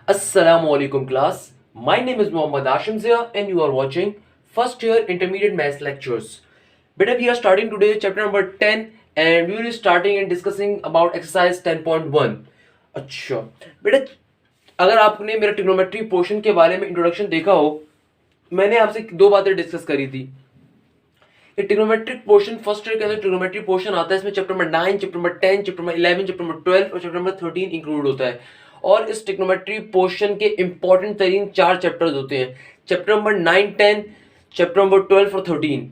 Assalamualaikum class. My name is Muhammad Ashim Zia and you are watching first year intermediate maths lectures. Beta, we are starting today chapter number 10 and we will be starting and discussing about exercise 10.1. अच्छा बेटा, अगर आपने मेरा trigonometry portion के बारे में introduction देखा हो, मैंने आपसे दो बातें डिस्कस करी थी। ये ट्रिग्नोमेट्रिक पोर्शन फर्स्ट ईयर के अंदर ट्रिग्नोमेट्रिक पोर्शन आता है। इसमें chapter number 9, chapter number 10, chapter number 11, chapter number 12 और चैप्टर नंबर 13 इंक्लूड होता है। और इस ट्रिग्नोमेट्री पोर्शन के इंपॉर्टेंट तरीन 4 चैप्टर्स होते हैं, चैप्टर नंबर 9, 10, चैप्टर नंबर 12 और 13।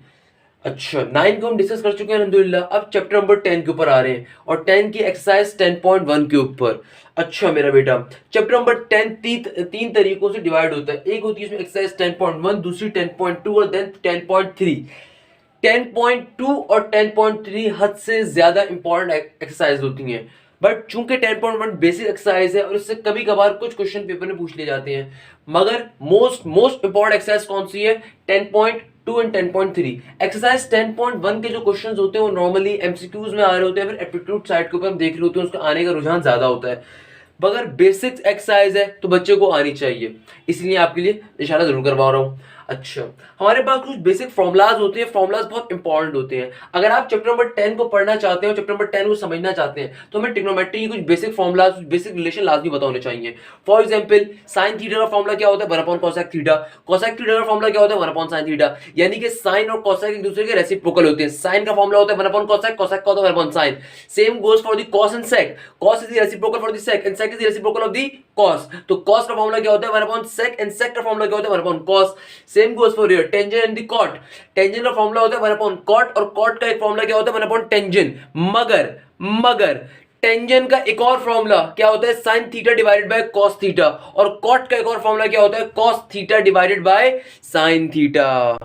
अच्छा, 9 को हम डिस्कस कर चुके हैं अल्हम्दुलिल्लाह। अब चैप्टर नंबर 10 के ऊपर आ रहे हैं और 10 की एक्सरसाइज 10.1 के ऊपर। अच्छा मेरा बेटा, चैप्टर नंबर 10 तीन तरीकों से डिवाइड होता है। एक होती है इसमें एक्सरसाइज 10.1, दूसरी 10.2 और देन 10.3। 10.2 और 10.3 हद से ज्यादा इंपॉर्टेंट एक्सरसाइज होती हैं, बट चूंकि 10.1 बेसिक एक्सरसाइज है और इससे कभी कभार कुछ क्वेश्चन पेपर में पूछ लिए जाते हैं। मगर मोस्ट इंपॉर्टेंट एक्सरसाइज कौन सी है? 10.2 एंड 10.3। एक्सरसाइज 10.1 के जो क्वेश्चंस होते हैं वो नॉर्मली एमसीक्यूज में आ रहे होते हैं, फिर एप्टीट्यूड साइड के ऊपर हम देख रहे होते हैं, उसका आने का रुझान ज्यादा होता है। मगर बेसिक एक्सरसाइज है तो बच्चे को आनी चाहिए, इसलिए आपके लिए इशारा जरूर करवा रहा हूं। अच्छा, हमारे पास कुछ बेसिक फॉर्मुलाज होते हैं। फॉर्मुलाज बहुत इंपॉर्टेंट होते हैं। अगर आप चैप्टर नंबर 10 को पढ़ना चाहते हैं, चैप्टर नंबर 10 को समझना चाहते हैं, तो हमें ट्रिग्नोमेट्री की कुछ बेसिक फॉर्मुलाज, कुछ बेसिक रिलेशन लाजमी पता होने चाहिए। फॉर एग्जांपल, साइन थीटा का फॉर्मुला क्या होता है? 1 upon cosec theta. Cosec theta का फॉर्मुला क्या होता है? 1 अपॉन साइन थीटा। यानी कि साइन और कोसेक एक दूसरे के रेसिप्रोकल होते हैं। साइन का फॉर्मुला होता है 1 अपॉन कोसेक, कोसेक का होता है 1 upon sine. Same goes for the cos and sec. Cos is the reciprocal for the sec and sec is the reciprocal of the cos. तो कॉस का फॉर्मुला क्या होता है? 1 अपॉन सेक एंड सेक का formula क्या होता है? 1 upon cos. Same goes for here tangent and the cot. Tangent का फॉर्मुला होता है 1 अपॉन कॉट और कॉट का एक फॉर्मुला क्या होता है? 1 अपॉन टेंजेंट। मगर टेंजेंट का एक और फॉर्मूला क्या होता है? Sine theta divided by cos theta. और कॉट का एक और फॉर्मूला क्या होता है? Cos theta divided bye sine theta.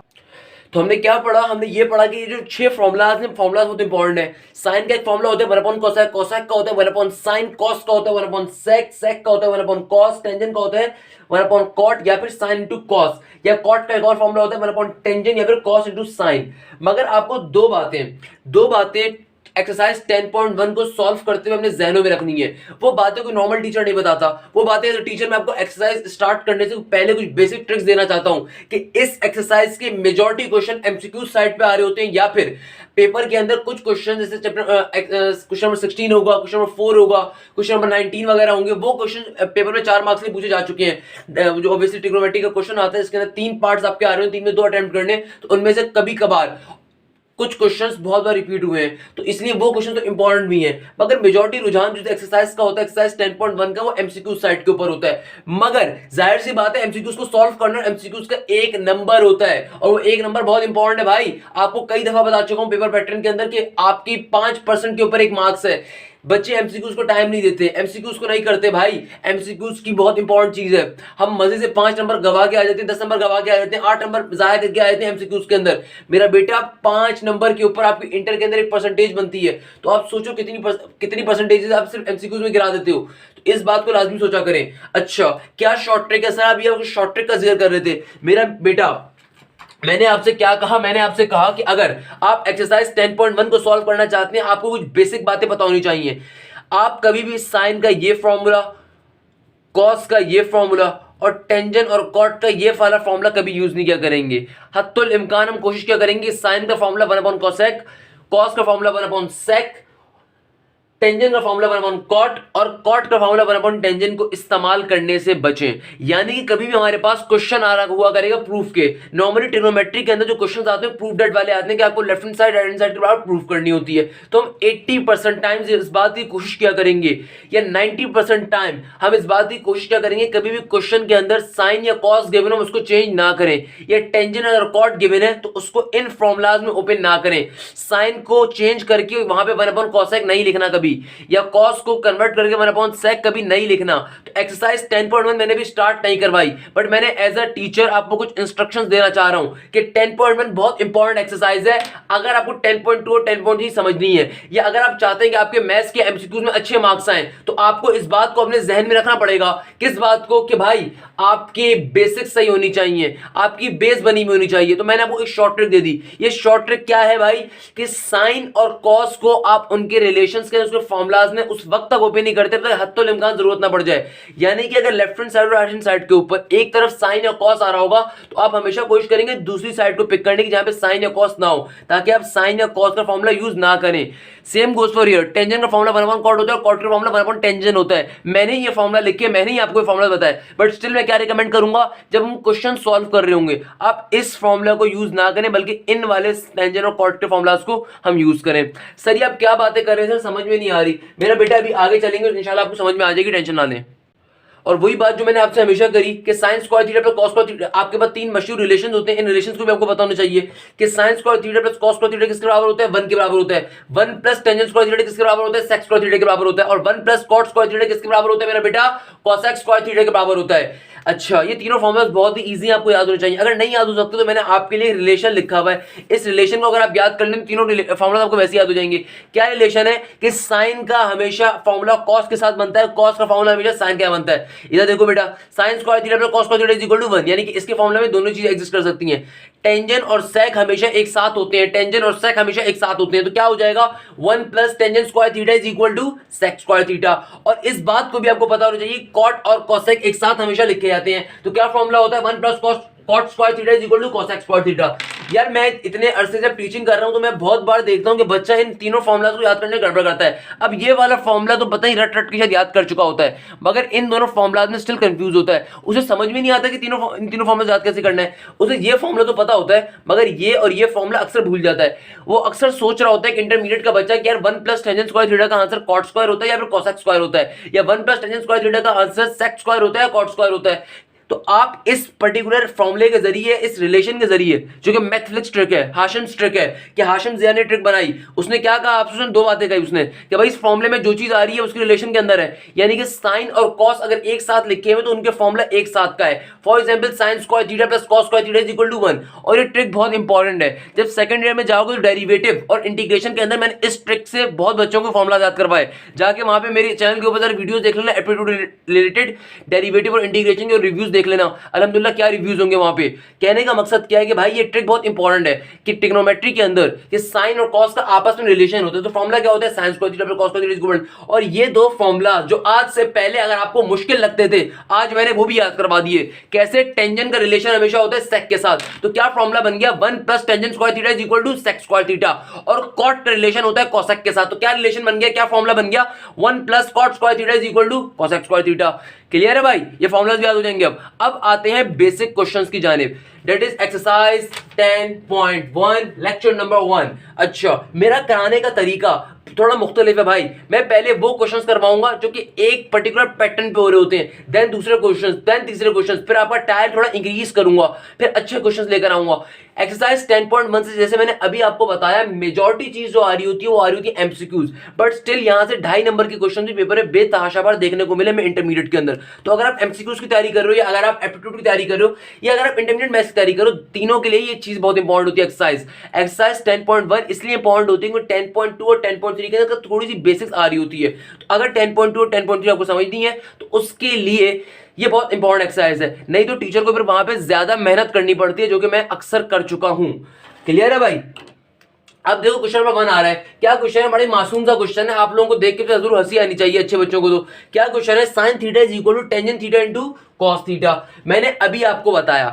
तो हमने क्या पढ़ा? हमने ये पढ़ा कि ये जो 6 फॉर्मुलाज हैं, फॉर्मुलाज बहुत इंपॉर्टेंट है। साइन का एक फॉर्मुला होता है 1 अपॉन कोसेक, कोसेक का होता है 1 अपॉन साइन, कॉस का होता है 1 अपॉन सेक, सेक का होता है 1 अपॉन कॉस, टेंजेंट का होता है 1 अपॉन कॉट या फिर साइन इनटू कॉस, या कॉट का एक और फॉर्मुला होता है 1 अपॉन टेंजेंट या फिर कॉस इनटू साइन। मगर आपको दो बातें एक्सरसाइज 10.1 को सॉल्व करते हुए अपने जहनों में रखनी है। वो बातें कोई नॉर्मल टीचर नहीं बताता। वो बातें टीचर, मैं आपको एक्सरसाइज स्टार्ट करने से पहले कुछ बेसिक ट्रिक्स देना चाहता हूं कि इस एक्सरसाइज के मेजॉरिटी क्वेश्चन एमसीक्यू साइड पे आ रहे होते हैं, या फिर पेपर के अंदर कुछ क्वेश्चन जैसे क्वेश्चन नंबर 16 होगा, क्वेश्चन नंबर 4 होगा, क्वेश्चन नंबर 19 वगैरह होंगे। वो क्वेश्चन पेपर में 4 मार्क्स के पूछे जा चुके हैं। जो ऑब्वियसली ट्रिग्नोमेट्री का क्वेश्चन आता है, इसके अंदर 3 पार्ट्स आपके आ रहे हैं, 3 में 2 अटेम्प्ट करने, तो उनमें से कभी कभार कुछ क्वेश्चंस बहुत बार रिपीट हुए हैं, तो इसलिए वो क्वेश्चन तो इंपॉर्टेंट भी हैं। मगर मेजॉरिटी रुझान जो एक्सरसाइज का होता है, एक्सरसाइज 10.1 का, वो एमसीक्यू साइड के ऊपर होता है। मगर जाहिर सी बात है, एमसीक्यूज को सॉल्व करना एमसीक्यूज का 1 नंबर होता है, और वो 1 नंबर बहुत इंपॉर्टेंट है भाई। आपको कई दफा बता चुका हूं पेपर पैटर्न के अंदर कि आपकी 5% के ऊपर 1 मार्क्स है। बच्चे एमसीक्यूज को टाइम नहीं देते, एमसीक्यूज को नहीं करते भाई। एमसीक्यूज की बहुत इंपॉर्टेंट चीज है। हम मजे से 5 नंबर गवा के आ जाते हैं, 10 नंबर गवा के आ जाते हैं, 8 नंबर जाया करके आ जाते हैं एमसीक्यूज के अंदर। मेरा बेटा, 5 नंबर के ऊपर आपकी इंटर के अंदर एक परसेंटेज बनती है, तो आप सोचो कितनी परसेंटेज आप सिर्फ एमसीक्यूज में गिरा देते हो। तो इस बात को लाजमी सोचा करें। अच्छा, क्या शॉर्ट ट्रिक है सर? अभी आप शॉर्ट ट्रिक का जिक्र कर रहे थे। मेरा बेटा, मैंने आपसे क्या कहा? मैंने आपसे कहा कि अगर आप एक्सरसाइज 10.1 को सॉल्व करना चाहते हैं, आपको कुछ बेसिक बातें पता होनी चाहिए। आप कभी भी साइन का ये फॉर्मूला, कॉस का ये फॉर्मूला और टेंजेंट और कॉट का ये वाला फॉर्मूला कभी यूज नहीं किया करेंगे। हत्तुल इम्कान हम कोशिश क्या करेंगे, साइन का फॉर्मूला 1 अपॉन कोसेक, कॉस का फॉर्मूला 1 अपॉन सेक, टेंजेंट का फॉर्मूला 1 अपॉन कॉट और कॉट का फॉर्मूला 1 अपॉन टेंजेंट को इस्तेमाल करने से बचें। यानी कि कभी भी हमारे पास क्वेश्चन आ रहा हुआ करेगा प्रूफ के। नॉर्मली ट्रिग्नोमेट्री के अंदर जो क्वेश्चंस आते हैं प्रूफ डेट वाले आते हैं कि आपको left hand side right hand side के बराबर प्रूफ करनी होती है। तो हम 80% टाइम्स इस बात की कोशिश किया करेंगे, या 90% टाइम हम इस बात की कोशिश क्या करेंगे, कभी भी क्वेश्चन के अंदर साइन या कॉस गिवन हो उसको चेंज ना करें, या टेंजेंट अगर कॉट गिवन है तो उसको इन फॉर्मुलाज में ओपन ना करें। साइन को चेंज करके वहां पे 1 अपॉन कोसेक नहीं लिखना कभी, या कॉस को कन्वर्ट करके 1 अपॉन सेक कभी नहीं लिखना। तो एक्सरसाइज 10.1 मैंने भी स्टार्ट नहीं करवाई, बट मैंने एज अ टीचर आपको कुछ इंस्ट्रक्शंस देना चाह रहा हूं कि 10.1 बहुत इंपॉर्टेंट एक्सरसाइज है। अगर आपको 10.2 और 10.3 समझनी है, या अगर आप चाहते हैं कि आपके मैथ्स के एमसीक्यूज में अच्छे मार्क्स आए, तो आपको इस बात को अपने जहन में रखना पड़ेगा। किस बात को? कि भाई आपके बेसिक्स सही होनी चाहिए, आपकी बेस बनी हुई होनी चाहिए। तो मैंने आपको एक शॉर्ट ट्रिक दे दी। ये शॉर्ट ट्रिक क्या है भाई, कि साइन और कॉस को आप उनके रिलेशंस के उसके फॉर्मुलाज में उस वक्त तक ओपन नहीं करते तब हत्तोल इम्कान जरूरत ना पड़ जाए। यानी कि अगर लेफ्ट हैंड साइड और राइट हैंड साइड के ऊपर एक तरफ साइन या कॉस आ रहा होगा तो आप हमेशा कोशिश करेंगे दूसरी साइड को पिक करने की जहां पे साइन या कॉस ना हो, ताकि आप साइन या कॉस का फॉर्मुला यूज ना करें। Same goes for here, tangent का फॉर्मुला 1 कॉट होता है और कॉट का फॉर्मुला 1 टेंजेंट होता है। मैंने ये फॉर्मुला लिखे, मैंने ही आपको फॉर्मुला बताया, बट स्टिल मैं क्या रिकमेंड करूंगा, जब हम क्वेश्चन सॉल्व कर रहे होंगे आप इस फॉर्मुला को यूज ना करें, बल्कि इन वाले टेंजेंट और कॉट के फॉर्मुलास को हम यूज करें। सर ये आप क्या बातें कर रहे हैं सर, समझ में नहीं आ रही। मेरा बेटा अभी आगे चलेंगे इंशाल्लाह आपको समझ में आ जाएगी, टेंशन ना लें। और वही बात जो मैंने आपसे हमेशा करी कि sign square theta plus cos square theta, आपके पास तीन मशहूर रिलेशंस होते हैं, इन रिलेशंस को भी आपको पता होना चाहिए कि sign square theta plus cos square theta किसके बराबर होता है, 1 के बराबर होता है। 1 प्लस टेंजेंट स्क्वायर थीटा किसके बराबर होता है, सेक स्क्वायर थीटा के बराबर होता है। और 1 प्लस कॉट स्क्वायर थीटा किसके बराबर होता है मेरा बेटा, कोसेक स्क्वायर थीटा के बराबर होता है। अच्छा, ये तीनों फॉर्मुलास बहुत ही इजी आपको याद होने चाहिए। अगर नहीं याद हो सकते तो मैंने आपके लिए रिलेशन लिखा हुआ है, इस रिलेशन को अगर आप याद कर लें तीनों फॉर्मुला आपको वैसे याद हो जाएंगे। क्या रिलेशन है कि साइन का हमेशा फॉर्मुला कॉस के साथ बनता है, कॉस का फॉर्मुला हमेशा साइन का बनता है। इधर देखो बेटा, sine square theta plus cos square theta is equal to 1, यानी कि इसके फॉर्मुला में दोनों चीजें एग्जिस्ट कर सकती हैं। टेंजेंट और सेक हमेशा एक साथ होते हैं, टेंजेंट और सेक हमेशा एक साथ होते हैं, तो क्या हो जाएगा 1 plus tangent square theta is equal to sec square theta. और इस बात को भी आपको पता होना चाहिए, कॉट और कोसेक एक साथ हमेशा लिखे जाते हैं, तो क्या फॉर्मुला होता है 1 plus cot square theta is equal to cosec square theta. यार मैं इतने अरसे से टीचिंग कर रहा हूं तो मैं बहुत बार देखता हूं कि बच्चा इन तीनों फॉर्मुला को याद करने गड़बड़ करता है। अब ये वाला फॉर्मुला तो पता ही रट रट के शायद याद कर चुका होता है, मगर इन दोनों फॉर्मुला में स्टिल कंफ्यूज होता है, उसे समझ में नहीं आता कि इन तीनों फॉर्मुला याद कैसे करना है। उसे ये फॉर्मुला तो पता होता है मगर ये और ये फॉर्मुला अक्सर भूल जाता है। वो अक्सर सोच रहा होता है कि इंटरमीडिएट का बच्चा कि यार 1 प्लस टेंजेंट स्क्वायर थीटा का आंसर कॉट स्क्वायर होता है या फिर कोसेक स्क्वायर होता है, या 1 प्लस टेंजेंट स्क्वायर थीटा का आंसर सेक स्क्वायर होता है या कॉट स्क्वायर होता है। तो आप इस पर्टिकुलर फॉर्मूले के जरिए, इस रिलेशन के जरिए, जो कि मैथफ्लिक्स ट्रिक है, हाशिम्स ट्रिक है, कि हाशिम जिया ने ट्रिक बनाई, उसने क्या कहा आपसे, उसने दो बातें कही उसने कि भाई इस फॉर्मूले में जो चीज आ रही है उसकी रिलेशन के अंदर है, यानी कि साइन और कॉस अगर एक साथ लिखे हुए तो उनके फॉर्मूला एक साथ का है। For example sine square theta plus cos square theta is equal to 1। और ये ट्रिक बहुत इंपॉर्टेंट है, जब सेकंड ईयर में जाओगे तो डेरिवेटिव और इंटीग्रेशन के अंदर मैंने इस ट्रिक से बहुत बच्चों को फॉर्मूला याद करवाए, जाके वहां पे मेरे चैनल के ऊपर वीडियोस देख लेना, एप्टीट्यूड रिलेटेड डेरिवेटिव और इंटीग्रेशन के रिव्यूज देख लेना, अल्हम्दुलिल्लाह क्या रिव्यूज होंगे वहां पे। कहने का मकसद क्या है कि भाई ये ट्रिक बहुत इंपॉर्टेंट है कि ट्रिग्नोमेट्री के अंदर कि साइन और कॉस का आपस में रिलेशन होता है, तो फॉर्मूला क्या होता है, sine square theta plus cos square theta is equal to. और ये दो फॉर्मूला जो आज से पहले अगर आपको मुश्किल लगते थे, आज मैंने वो भी याद करवा दिए। कैसे टेंजेंट का रिलेशन हमेशा होता है सेक के साथ, तो क्या फॉर्मूला बन गया 1 plus tangent square theta is equal to sec square theta. और कॉट का रिलेशन होता है कोसेक के साथ, तो क्या रिलेशन बन गया, क्या फॉर्मूला बन गया 1 plus cot square theta is equal to cosec square theta. Clear है भाई, ये फॉर्मूलाज याद हो जाएंगे। अब आते हैं बेसिक क्वेश्चंस की जानिब, that is exercise 10.1 lecture number 1। अच्छा, मेरा कराने का तरीका थोड़ा मुख्तलिफ है भाई। मैं पहले वो क्वेश्चंस करवाऊंगा जो कि एक पर्टिकुलर पैटर्न पे हो रहे होते हैं, देन दूसरे क्वेश्चंस, देन तीसरे क्वेश्चंस, फिर आपका टायर थोड़ा इंक्रीज करूंगा, फिर अच्छे क्वेश्चंस लेकर आऊंगा। एक्सरसाइज 10.1 से जैसे मैंने अभी आपको बताया, मेजॉरिटी चीज जो आ रही होती है वो आ रही होती है एमसीक्यूज, बट स्टिल यहां से 2.5 नंबर के क्वेश्चन भी पेपर में बेतहाशा देखने को मिले मैं इंटरमीडिएट के अंदर। तो अगर आप एमसीक्यूज की तैयारी कर रहे हो, या अगर आप एप्टीट्यूड की तैयारी कर रहे हो, या अगर आप इंटरमीडिएट मैथ्स की तैयारी करो, तीनों के लिए ये चीज बहुत इंपॉर्टेंट होती है। एक्सरसाइज 10.1 इसलिए इंपॉर्टेंट होती है क्योंकि 10.2 और 10.3 के अंदर थोड़ी सी बेसिक्स आ रही होती है। तो अगर 10.2 और 10.3 आपको समझनी है तो उसके लिए ये बहुत इंपॉर्टेंट एक्सरसाइज है, नहीं तो टीचर को फिर वहां पे ज्यादा मेहनत करनी पड़ती है, जो कि मैं अक्सर कर चुका हूं। क्लियर है भाई। अब देखो क्वेश्चन नंबर 1 आ रहा है। क्या क्वेश्चन है, बड़े मासूम सा क्वेश्चन है, आप लोगों को देख के तो जरूर हंसी आनी चाहिए अच्छे बच्चों को। तो क्या क्वेश्चन है, sine theta is equal to tangent theta into cos theta. मैंने अभी आपको बताया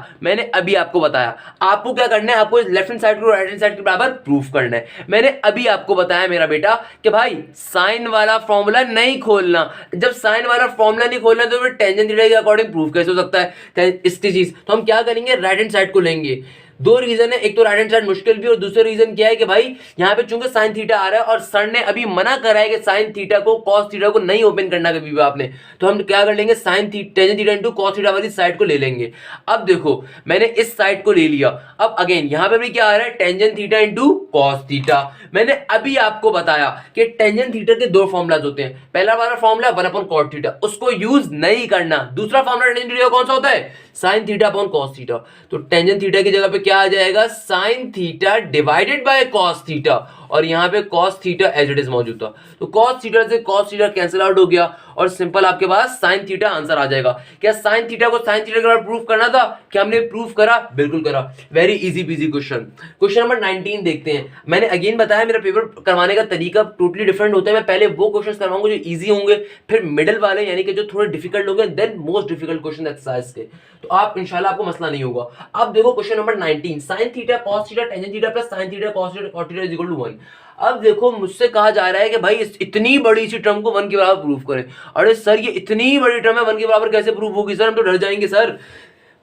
आपको क्या करना है, आपको लेफ्ट हैंड साइड को राइट हैंड साइड के बराबर प्रूफ करना है। मैंने अभी आपको बताया मेरा बेटा कि भाई साइन वाला फॉर्मूला नहीं खोलना, जब साइन वाला फॉर्मूला नहीं खोलना तो फिर टेंजेंट थीटा के अकॉर्डिंग प्रूफ कैसे हो सकता है इसकी चीज। तो हम क्या करेंगे, राइट हैंड साइड को लेंगे। दो रीजन है, एक तो राइट हैंड साइड मुश्किल भी, और दूसरा रीजन क्या है कि भाई यहाँ पे चूंकि साइन थीटा आ रहा है और सर ने अभी मना करा है कि साइन थीटा को कॉस थीटा को नहीं ओपन करना कभी भी आपने, तो हम क्या कर लेंगे, sine tangent theta into cos theta वाली साइड को ले लेंगे। अब देखो मैंने इस साइड को ले लिया, अब अगेन यहाँ पे भी क्या आ रहा है, tangent theta into cos theta. मैंने अभी आपको बताया कि टेंजेंट थीटा के दो फॉर्मुलाज होते हैं, पहला वाला फॉर्मुला 1/cot थीटा, उसको यूज नहीं करना। दूसरा फॉर्मुला टेंजेंट थीटा कौन सा होता है, sine theta upon cos theta. तो टेंजेंट थीटा की जगह पे क्या आ जाएगा, sine theta divided by cos theta. और यहाँ पे cos theta as it is मौजूद था। तो cos थीटा से cos थीटा कैंसिल आउट हो गया और सिंपल आपके पास sin थीटा आंसर आ जाएगा। क्या sin थीटा को sin थीटा के बाद प्रूफ करना था? क्या हमने प्रूफ करा? बिल्कुल करा। Very easy PG question. Question number 19 देखते हैं। मैंने अगेन बताया मेरा पेपर करवाने का तरीका टोटली डिफरेंट होता है। मैं पहले वो क्वेश्चंस करवाऊंगा जो इजी होंगे, फिर मिडिल वाले यानी कि जो थोड़े डिफिकल्ट होंगे, then most difficult question exercise के। तो आप इंशाल्लाह आपको मसला नहीं होगा। अब देखो question number 19, sin theta cos theta tangent theta plus sin theta cos theta cot theta is equal to 1। अब देखो मुझसे कहा जा रहा है कि भाई इतनी बड़ी सी टर्म को 1 के बराबर प्रूफ करें। अरे सर ये इतनी बड़ी टर्म है 1 के बराबर कैसे प्रूफ होगी सर, हम तो डर जाएंगे सर।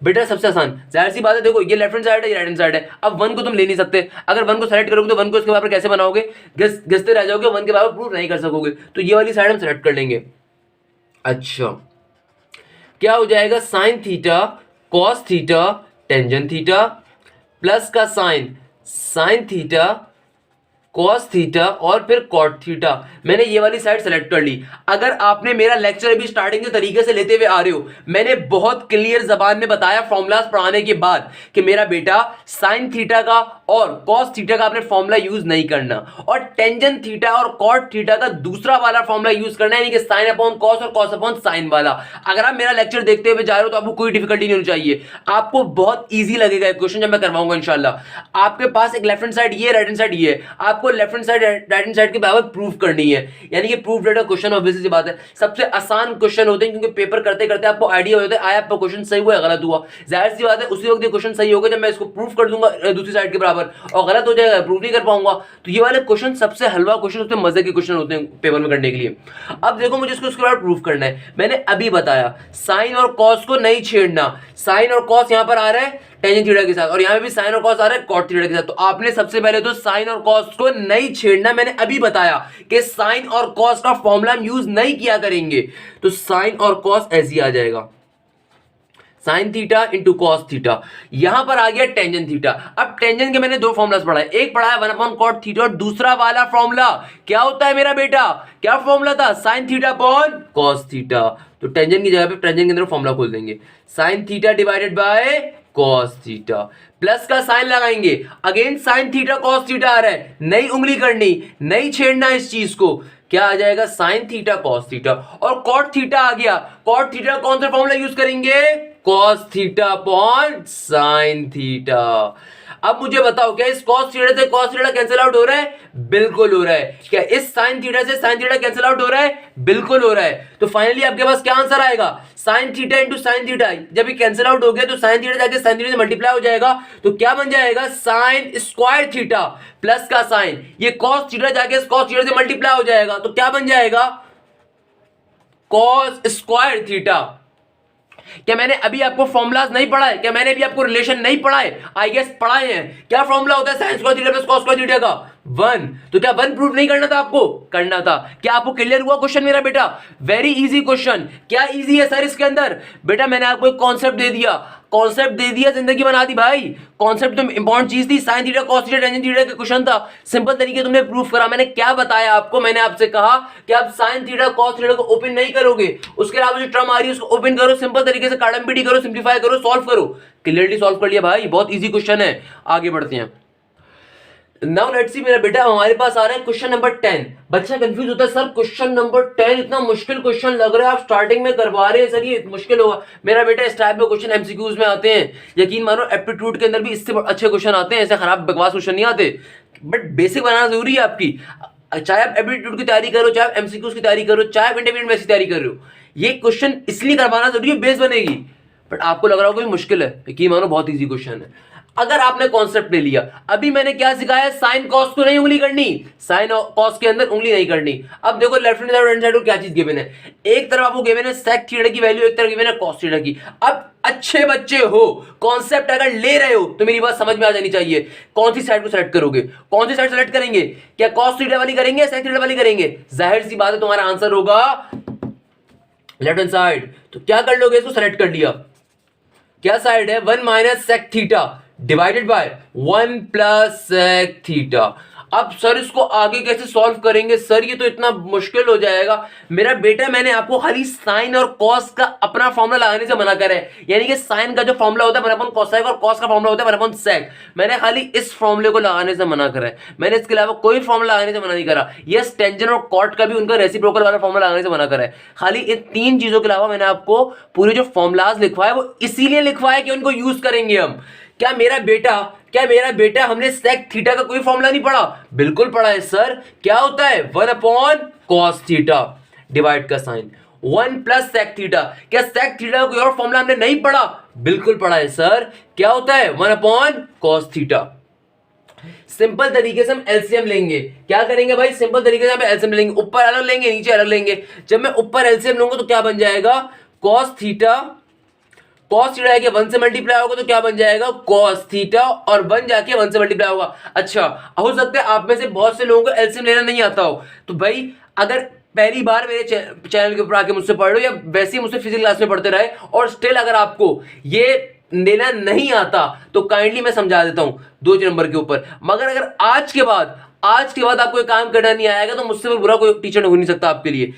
बेटा सबसे आसान जाहिर सी बात है, देखो ये लेफ्ट हैंड साइड है, ये राइट हैंड साइड है। अब 1 को तुम ले नहीं सकते, अगर 1 को सेलेक्ट करोगे तो 1 को इसके बराबर कैसे बनाओगे? घिसते रह जाओगे, 1 के बराबर प्रूफ नहीं कर सकोगे। तो ये वाली साइड हम सेलेक्ट कर लेंगे। अच्छा क्या हो जाएगा? Sine theta cos theta tangent theta plus का साइन थीटा cos थीटा और फिर cot थीटा। मैंने ये वाली साइड सेलेक्ट कर ली। अगर आपने मेरा लेक्चर अभी स्टार्टिंग के तरीके से लेते हुए आ रहे हो, मैंने बहुत क्लियर जबान में बताया फॉर्मूलाज पढ़ाने के बाद कि मेरा बेटा sin थीटा का और cos थीटा का आपने फॉर्मूला यूज नहीं करना और टेंजेंट थीटा और cot थीटा का दूसरा वाला फॉर्मूला यूज करना है, यानी कि sin अपॉन cos और cos अपॉन sin वाला। अगर आप मेरा लेक्चर देखते हुए जा रहे हो तो आपको कोई डिफिकल्टी नहीं होनी चाहिए, आपको बहुत ईजी लगेगा क्वेश्चन जब मैं करवाऊंगा इंशाल्लाह। आपके पास एक लेफ्ट हैंड साइड ये, राइट हैंड साइड ये है, आपको left hand side right hand side के बराबर प्रूफ करनी है, यानी कि प्रूफ डेटा क्वेश्चन। ऑब्वियसली सी बात है सबसे आसान क्वेश्चन होते हैं, क्योंकि पेपर करते करते आपको आइडिया हो जाता है आया आपका क्वेश्चन सही हुआ है गलत हुआ। जाहिर सी बात है उसी वक्त ये क्वेश्चन सही होगा जब मैं इसको प्रूफ कर दूंगा दूसरी साइड के बराबर, और गलत हो जाएगा प्रूफ नहीं कर पाऊंगा। तो ये वाले क्वेश्चन सबसे हलवा क्वेश्चन होते हैं, मजे के क्वेश्चन होते हैं पेपर में करने के लिए। अब देखो मुझे इसको उसके बाद प्रूफ करना है। मैंने अभी बताया साइन और कॉस को नहीं छेड़ना, साइन और कॉस यहां पर आ रहा है टेंजेंट थीटा के साथ और यहां पे भी साइन और कॉस आ रहा है कॉट थीटा के साथ। तो आपने सबसे पहले तो साइन और कॉस को नहीं छेड़ना। मैंने अभी बताया कि साइन और कॉस का फॉर्मूला हम यूज नहीं किया करेंगे। तो साइन और कॉस ऐसे ही आ जाएगा, sine theta into cos theta. यहां पर आ गया टेंजेंट थीटा। अब टेंजेंट के मैंने दो फॉर्मुलास पढ़ा है, एक पढ़ा है 1 अपॉन कॉट थीटा और दूसरा वाला फॉर्मूला क्या होता है मेरा बेटा? क्या फॉर्मूला था? Sine theta upon cos theta. तो टेंजेंट की जगह पे टेंजेंट के अंदर फॉर्मूला खोल देंगे, sine theta divided by cos theta, plus का साइन लगाएंगे, again sine theta cos theta आ रहा है, नई उंगली करनी, नहीं छेड़ना इस चीज को। क्या आ जाएगा? साइन थीटा कॉस थीटा और कॉट थीटा आ गया। कॉट थीटा कौन सा फॉर्मूला यूज करेंगे? Cos theta upon sine theta. अब मुझे बताओ क्या इस cos थीटा से cos थीटा कैंसिल आउट हो रहा है? बिल्कुल हो रहा है। क्या इस sin थीटा से sin थीटा कैंसिल आउट हो रहा है? बिल्कुल हो रहा है। तो फाइनली आपके पास क्या आंसर आएगा? sin theta into sin theta. जब ये कैंसिल आउट हो गया तो sin थीटा जाके sin थीटा से मल्टीप्लाई हो जाएगा, तो क्या बन जाएगा? sin स्क्वायर थीटा प्लस का sin, ये cos थीटा जाके cos थीटा से मल्टीप्लाई हो जाएगा, तो क्या बन जाएगा? cos square theta. क्या मैंने अभी आपको फॉर्मुलाज नहीं पढ़ाए? क्या मैंने अभी आपको रिलेशन नहीं पढ़ाए? आई गेस पढ़ाए हैं। क्या फॉर्मूला होता है sine square theta plus cos square theta का? 1। तो क्या 1 प्रूफ नहीं करना था आपको? करना था। क्या आपको क्लियर हुआ क्वेश्चन मेरा बेटा? Very easy question. क्या इजी है सर इसके अंदर? बेटा मैंने आपको एक कॉन्सेप्ट दे दिया, कॉन्सेप्ट दे दिया, जिंदगी बना दी भाई। कॉन्सेप्ट तो इंपॉर्टेंट चीज थी, sign theta cos theta tangent theta का क्वेश्चन था, सिंपल तरीके तुमने प्रूफ करा। मैंने क्या बताया आपको? मैंने आपसे कहा कि आप साइन थीटा कॉस थीटा को ओपन नहीं करोगे, उसके अलावा जो टर्म आ रही है उसको ओपन करो, सिंपल तरीके से काटम पीटी करो, सिंप्लीफाई करो, सॉल्व करो। क्लियरली सॉल्व कर लिया भाई, बहुत इजी क्वेश्चन है। आगे बढ़ते हैं। नाउ लेट्स सी मेरा बेटा, हमारे पास आ रहा है क्वेश्चन नंबर 10। बच्चा कंफ्यूज होता है, सर क्वेश्चन नंबर 10 इतना मुश्किल क्वेश्चन लग रहा है, आप स्टार्टिंग में करवा रहे हैं सर, ये मुश्किल होगा। मेरा बेटा इस टाइप के क्वेश्चन एमसीक्यूज में आते हैं, यकीन मानो एप्टीट्यूड के अंदर भी इससे अच्छे क्वेश्चन आते हैं, ऐसे खराब बकवास क्वेश्चन नहीं आते। बट बेसिक बनाना जरूरी है आपकी, चाहे आप एप्टीट्यूड की तैयारी करो, चाहे आप एमसीक्यूज की तैयारी करो, चाहे आप इंटरमीडिएट में तैयारी कर रहे हो, ये क्वेश्चन इसलिए करवाना जरूरी है, बेस बनेगी। बट आपको लग रहा होगा मुश्किल है, यकीन मानो बहुत ईजी क्वेश्चन है अगर आपने कॉन्सेप्ट ले लिया। अभी मैंने क्या सिखाया? साइन कॉस को नहीं उंगली करनी, साइन और कॉस के अंदर उंगली नहीं करनी। अब देखो left hand side right side को क्या चीज गिवन है, एक तरफ आपको गिवन है सेक थीटा की वैल्यू, एक तरफ गिवन है कॉस थीटा की। अब अच्छे बच्चे हो, कॉन्सेप्ट अगर ले रहे हो तो मेरी बात समझ में आ जानी चाहिए। कौन सी साइड को सेलेक्ट करोगे? कौन सी साइड सेलेक्ट करेंगे? क्या कॉस थीटा वाली करेंगे, सेक थीटा वाली करेंगे? जाहिर सी बात है तुम्हारा आंसर होगा लेफ्ट हैंड साइड। तो क्या कर लोगे? इसको सेलेक्ट कर लिया, क्या साइड है? 1 minus sec theta divided by 1 plus sec theta. अब सर इसको आगे कैसे सॉल्व करेंगे सर, ये तो इतना मुश्किल हो जाएगा। मेरा बेटा मैंने आपको खाली साइन और कॉस का अपना फॉर्मूला लगाने से मना करा है, यानी कि साइन का जो फॉर्मूला होता है 1 कोसेक और कॉस का फॉर्मूला होता है 1 सेक। मैंने खाली इस फॉर्मूले को लगाने से मना करा है, मैंने इसके अलावा कोई फॉर्मूला लगाने से मना नहीं करा। यस, टेंजेंट और कॉट का भी उनका रेसिप्रोकल वाला फॉर्मूला लगाने से मना करा है। खाली इन 3 चीजों के अलावा मैंने आपको पूरे जो फॉर्मूलाज लिखवाए वो इसीलिए लिखवाए कि उनको यूज करेंगे हम। क्या मेरा बेटा हमने सेक थीटा का कोई फॉर्मूला नहीं पढ़ा? बिल्कुल पढ़ा है सर। क्या होता है 1 कॉस थीटा डिवाइड का साइन 1 प्लस सेक थीटा। क्या सेक थीटा का कोई और फॉर्मूला हमने नहीं पढ़ा? बिल्कुल पढ़ा है सर। क्या होता है 1 कॉस थीटा। सिंपल तरीके से हम एलसीएम लेंगे। क्या करेंगे भाई? सिंपल तरीके से हम एलसीएम लेंगे, ऊपर अलग लेंगे नीचे अलग लेंगे। जब मैं ऊपर एलसीएम लूंगा तो क्या बन जाएगा? कॉस थीटा है कि 1 से मल्टीप्लाई होगा तो क्या बन जाएगा? कॉस थीटा, और 1 जाके 1 से मल्टीप्लाई होगा। अच्छा, हो सकता है आप में से बहुत से लोगों को एलसीएम लेना नहीं आता हो, तो भाई अगर पहली बार मेरे चैनल के ऊपर आके मुझसे पढ़ लो या वैसे ही मुझसे फिजिक्स क्लास में पढ़ते रहे और स्टिल अगर आपको ये लेना नहीं आता तो काइंडली मैं समझा देता हूं 2 नंबर के ऊपर। मगर अगर आज के बाद आपको ये काम करना नहीं आएगा तो मुझसे बुरा कोई टीचर हो नहीं सकता आपके लिए।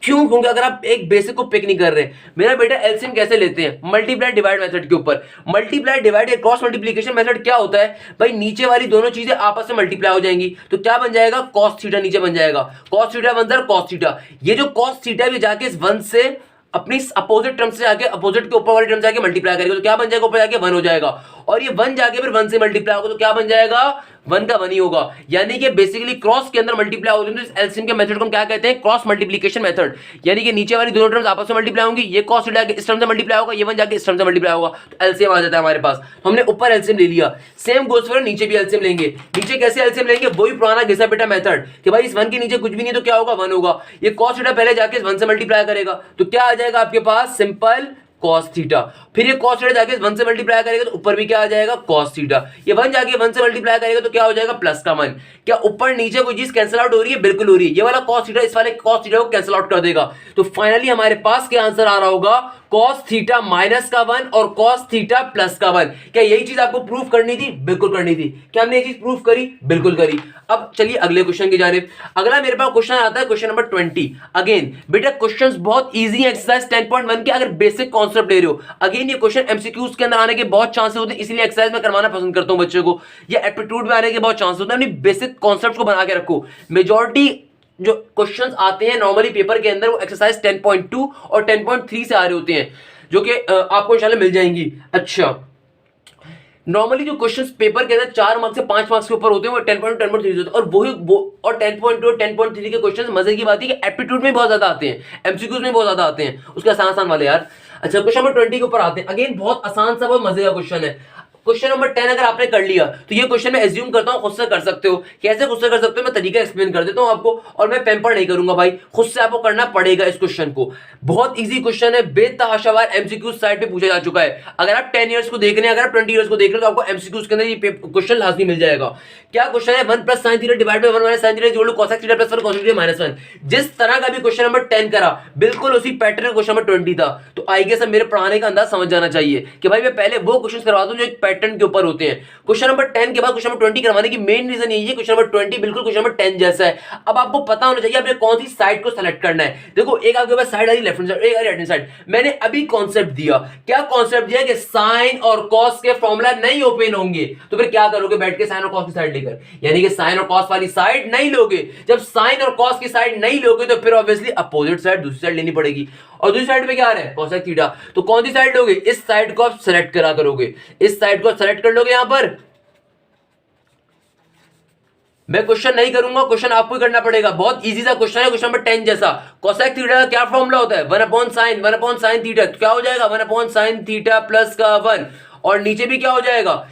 क्यों? क्योंकि अगर आप एक बेसिक को पिक नहीं कर रहे। मेरा बेटा एलसीएम कैसे लेते हैं? मल्टीप्लाई डिवाइड मेथड के ऊपर। मल्टीप्लाई डिवाइड या क्रॉस मल्टीप्लिकेशन मेथड क्या होता है भाई? नीचे वाली दोनों चीजें आपस में मल्टीप्लाई हो जाएंगी तो क्या बन जाएगा? कॉस थीटा नीचे बन जाएगा, कॉस थीटा बनता है कॉस थीटा। ये जो कॉस थीटा भी जाके इस 1 से अपनी अपोजिट टर्म से जाके अपोजिट के ऊपर वाली टर्म से जाके मल्टीप्लाई करेगा तो क्या बन जाएगा? ऊपर जाके 1 हो जाएगा, और ये 1 जाके फिर 1 से मल्टीप्लाई होगा तो क्या बन जाएगा? 1 का 1 ही होगा। यानी कि बेसिकली क्रॉस के अंदर मल्टीप्लाई होते हैं तो इस एलसीएम के मेथड को हम क्या कहते हैं? Cross multiplication method. यानी कि नीचे वाली दोनों टर्म्स आपस में मल्टीप्लाई होंगी, ये कॉस थीटा इस टर्म से मल्टीप्लाई होगा, ये 1 जाके इस टर्म से मल्टीप्लाई होगा तो एलसीएम आ जाता है हमारे पास। तो हमने ऊपर एलसीएम ले लिया, सेम गोस फॉर नीचे भी एलसीएम लेंगे। नीचे कैसे एलसीएम लेंगे? वही पुराना घिसा पिटा मेथड कि भाई इस 1 के नीचे कुछ भी नहीं तो क्या होगा? 1 होगा। ये कॉस थीटा पहले जाके इस 1 से मल्टीप्लाई करेगा तो क्या आ जाएगा आपके पास? Simple cos theta. फिर ये कॉस थीटा जाके 1 से मल्टीप्लाई करेगा तो ऊपर भी क्या आ जाएगा? Cos theta. ये 1 जाके 1 से मल्टीप्लाई करेगा तो क्या हो जाएगा? प्लस का 1। क्या ऊपर नीचे कोई चीज कैंसिल आउट हो रही है? बिल्कुल हो रही है। ये वाला कॉस थीटा इस वाले कॉस थीटा को कैंसिल आउट कर देगा तो फाइनली हमारे पास क्या आंसर आ रहा होगा? कॉस थीटा माइनस का 1 और कॉस थीटा प्लस का 1। क्या यही चीज आपको प्रूव करनी थी? बिल्कुल करनी थी। क्या हमने ये चीज प्रूव करी? बिल्कुल करी। अब चलिए अगले क्वेश्चन की जानिब। अगला मेरे पास क्वेश्चन आता है क्वेश्चन नंबर 20। अगेन बेटा क्वेश्चंस बहुत इजी है एक्सरसाइज 10.1 के, अगर बेसिक कॉन्सेप्ट ले रहे हो। अगेन ये क्वेश्चन एमसीक्यूज के अंदर आने के बहुत चांसेस होते हैं, इसलिए एक्सरसाइज में करवाना पसंद करता हूं बच्चों को। ये एप्टीट्यूड में आने के बहुत चांसेस होते हैं। अपनी बेसिक कॉन्सेप्ट को बना के रखो। मेजॉरिटी जो क्वेश्चंस आते हैं नॉर्मली पेपर के अंदर वो एक्सरसाइज 10.2 और 10.3 से आ रहे होते हैं, जो कि आपको इंशाल्लाह मिल जाएंगी। अच्छा, नॉर्मली जो क्वेश्चंस पेपर के अंदर 4 मार्क्स से 5 मार्क्स के ऊपर होते हैं वो 10.2 10.3 होते हैं, और वही और 10.2 और 10.3 के क्वेश्चंस मजे की बात है कि एप्टीट्यूड में बहुत ज्यादा आते हैं, एमसीक्यूज में बहुत ज्यादा आते हैं, उसके आसान आसान वाले यार। अच्छा, क्वेश्चन नंबर 20 के ऊपर आते हैं। अगेन बहुत आसान सा बहुत मजे का क्वेश्चन है। क्वेश्चन नंबर 10 अगर आपने कर लिया तो ये क्वेश्चन मैं एज्यूम करता हूं खुद से कर सकते हो। कैसे खुद से कर सकते हो मैं तरीका एक्सप्लेन कर देता हूं आपको, और मैं पैम्पर नहीं करूंगा भाई, खुद से आपको करना पड़ेगा इस क्वेश्चन को। बहुत इजी क्वेश्चन है, बेतहाशावार एमसीक्यू साइड पे पूछा जा चुका है। अगर आप 10 इयर्स को देख रहे हैं, अगर आप 20 इयर्स को देख रहे हो तो आपको एमसीक्यूज के अंदर ये क्वेश्चन लाजमी मिल जाएगा। क्या क्वेश्चन है? 1 plus sine theta divide by 1 minus sine theta equal to cosec theta plus 1 cosec theta minus 1। जिस तरह का भी क्वेश्चन नंबर 10 करा बिल्कुल उसी पैटर्न क्वेश्चन नंबर 20 था। तो आई गेस मेरे पढ़ाने का अंदाज समझ जाना चाहिए कि भाई मैं पहले वो क्वेश्चन करवाता हूं जो एक पैटर्न के ऊपर होते हैं। क्वेश्चन नंबर 10 के बाद क्वेश्चन नंबर 20 करवाने की मेन रीजन यही है, क्वेश्चन नंबर 20 बिल्कुल क्वेश्चन नंबर 10 जैसा है। अब आपको पता होना चाहिए आपने कौन सी साइड को सेलेक्ट करना है। देखो एक आपके पास साइड आ रही लेफ्ट हैंड साइड, एक आ रही राइट हैंड साइड। मैंने अभी कॉन्सेप्ट दिया, क्या कॉन्सेप्ट दिया कि साइन और कॉस के फॉर्मूला नहीं ओपन होंगे, तो फिर क्या करोगे? बैठ के साइन और कॉस की साइड लेकर, यानी कि साइन और कॉस वाली साइड नहीं लोगे। जब साइन और कॉस की साइड नहीं लोगे तो फिर ऑब्वियसली अपोजिट साइड दूसरी साइड लेनी पड़ेगी, और दूसरी साइड पे क्या आ रहा है? Cosec theta. तो कौन सी साइड लोगे? इस साइड को आप सेलेक्ट करा करोगे, इस साइड को सेलेक्ट कर लोगे। यहां पर मैं क्वेश्चन नहीं करूंगा, क्वेश्चन आपको ही करना पड़ेगा। बहुत इजी सा क्वेश्चन है, क्वेश्चन नंबर 10 जैसा। कोसेक थीटा का क्या फॉर्मूला होता है? 1 अपॉन साइन थीटा। तो क्या हो जाएगा? 1 अपॉन साइन थीटा प्लस का 1, और नीचे भी क्या हो जाएगा?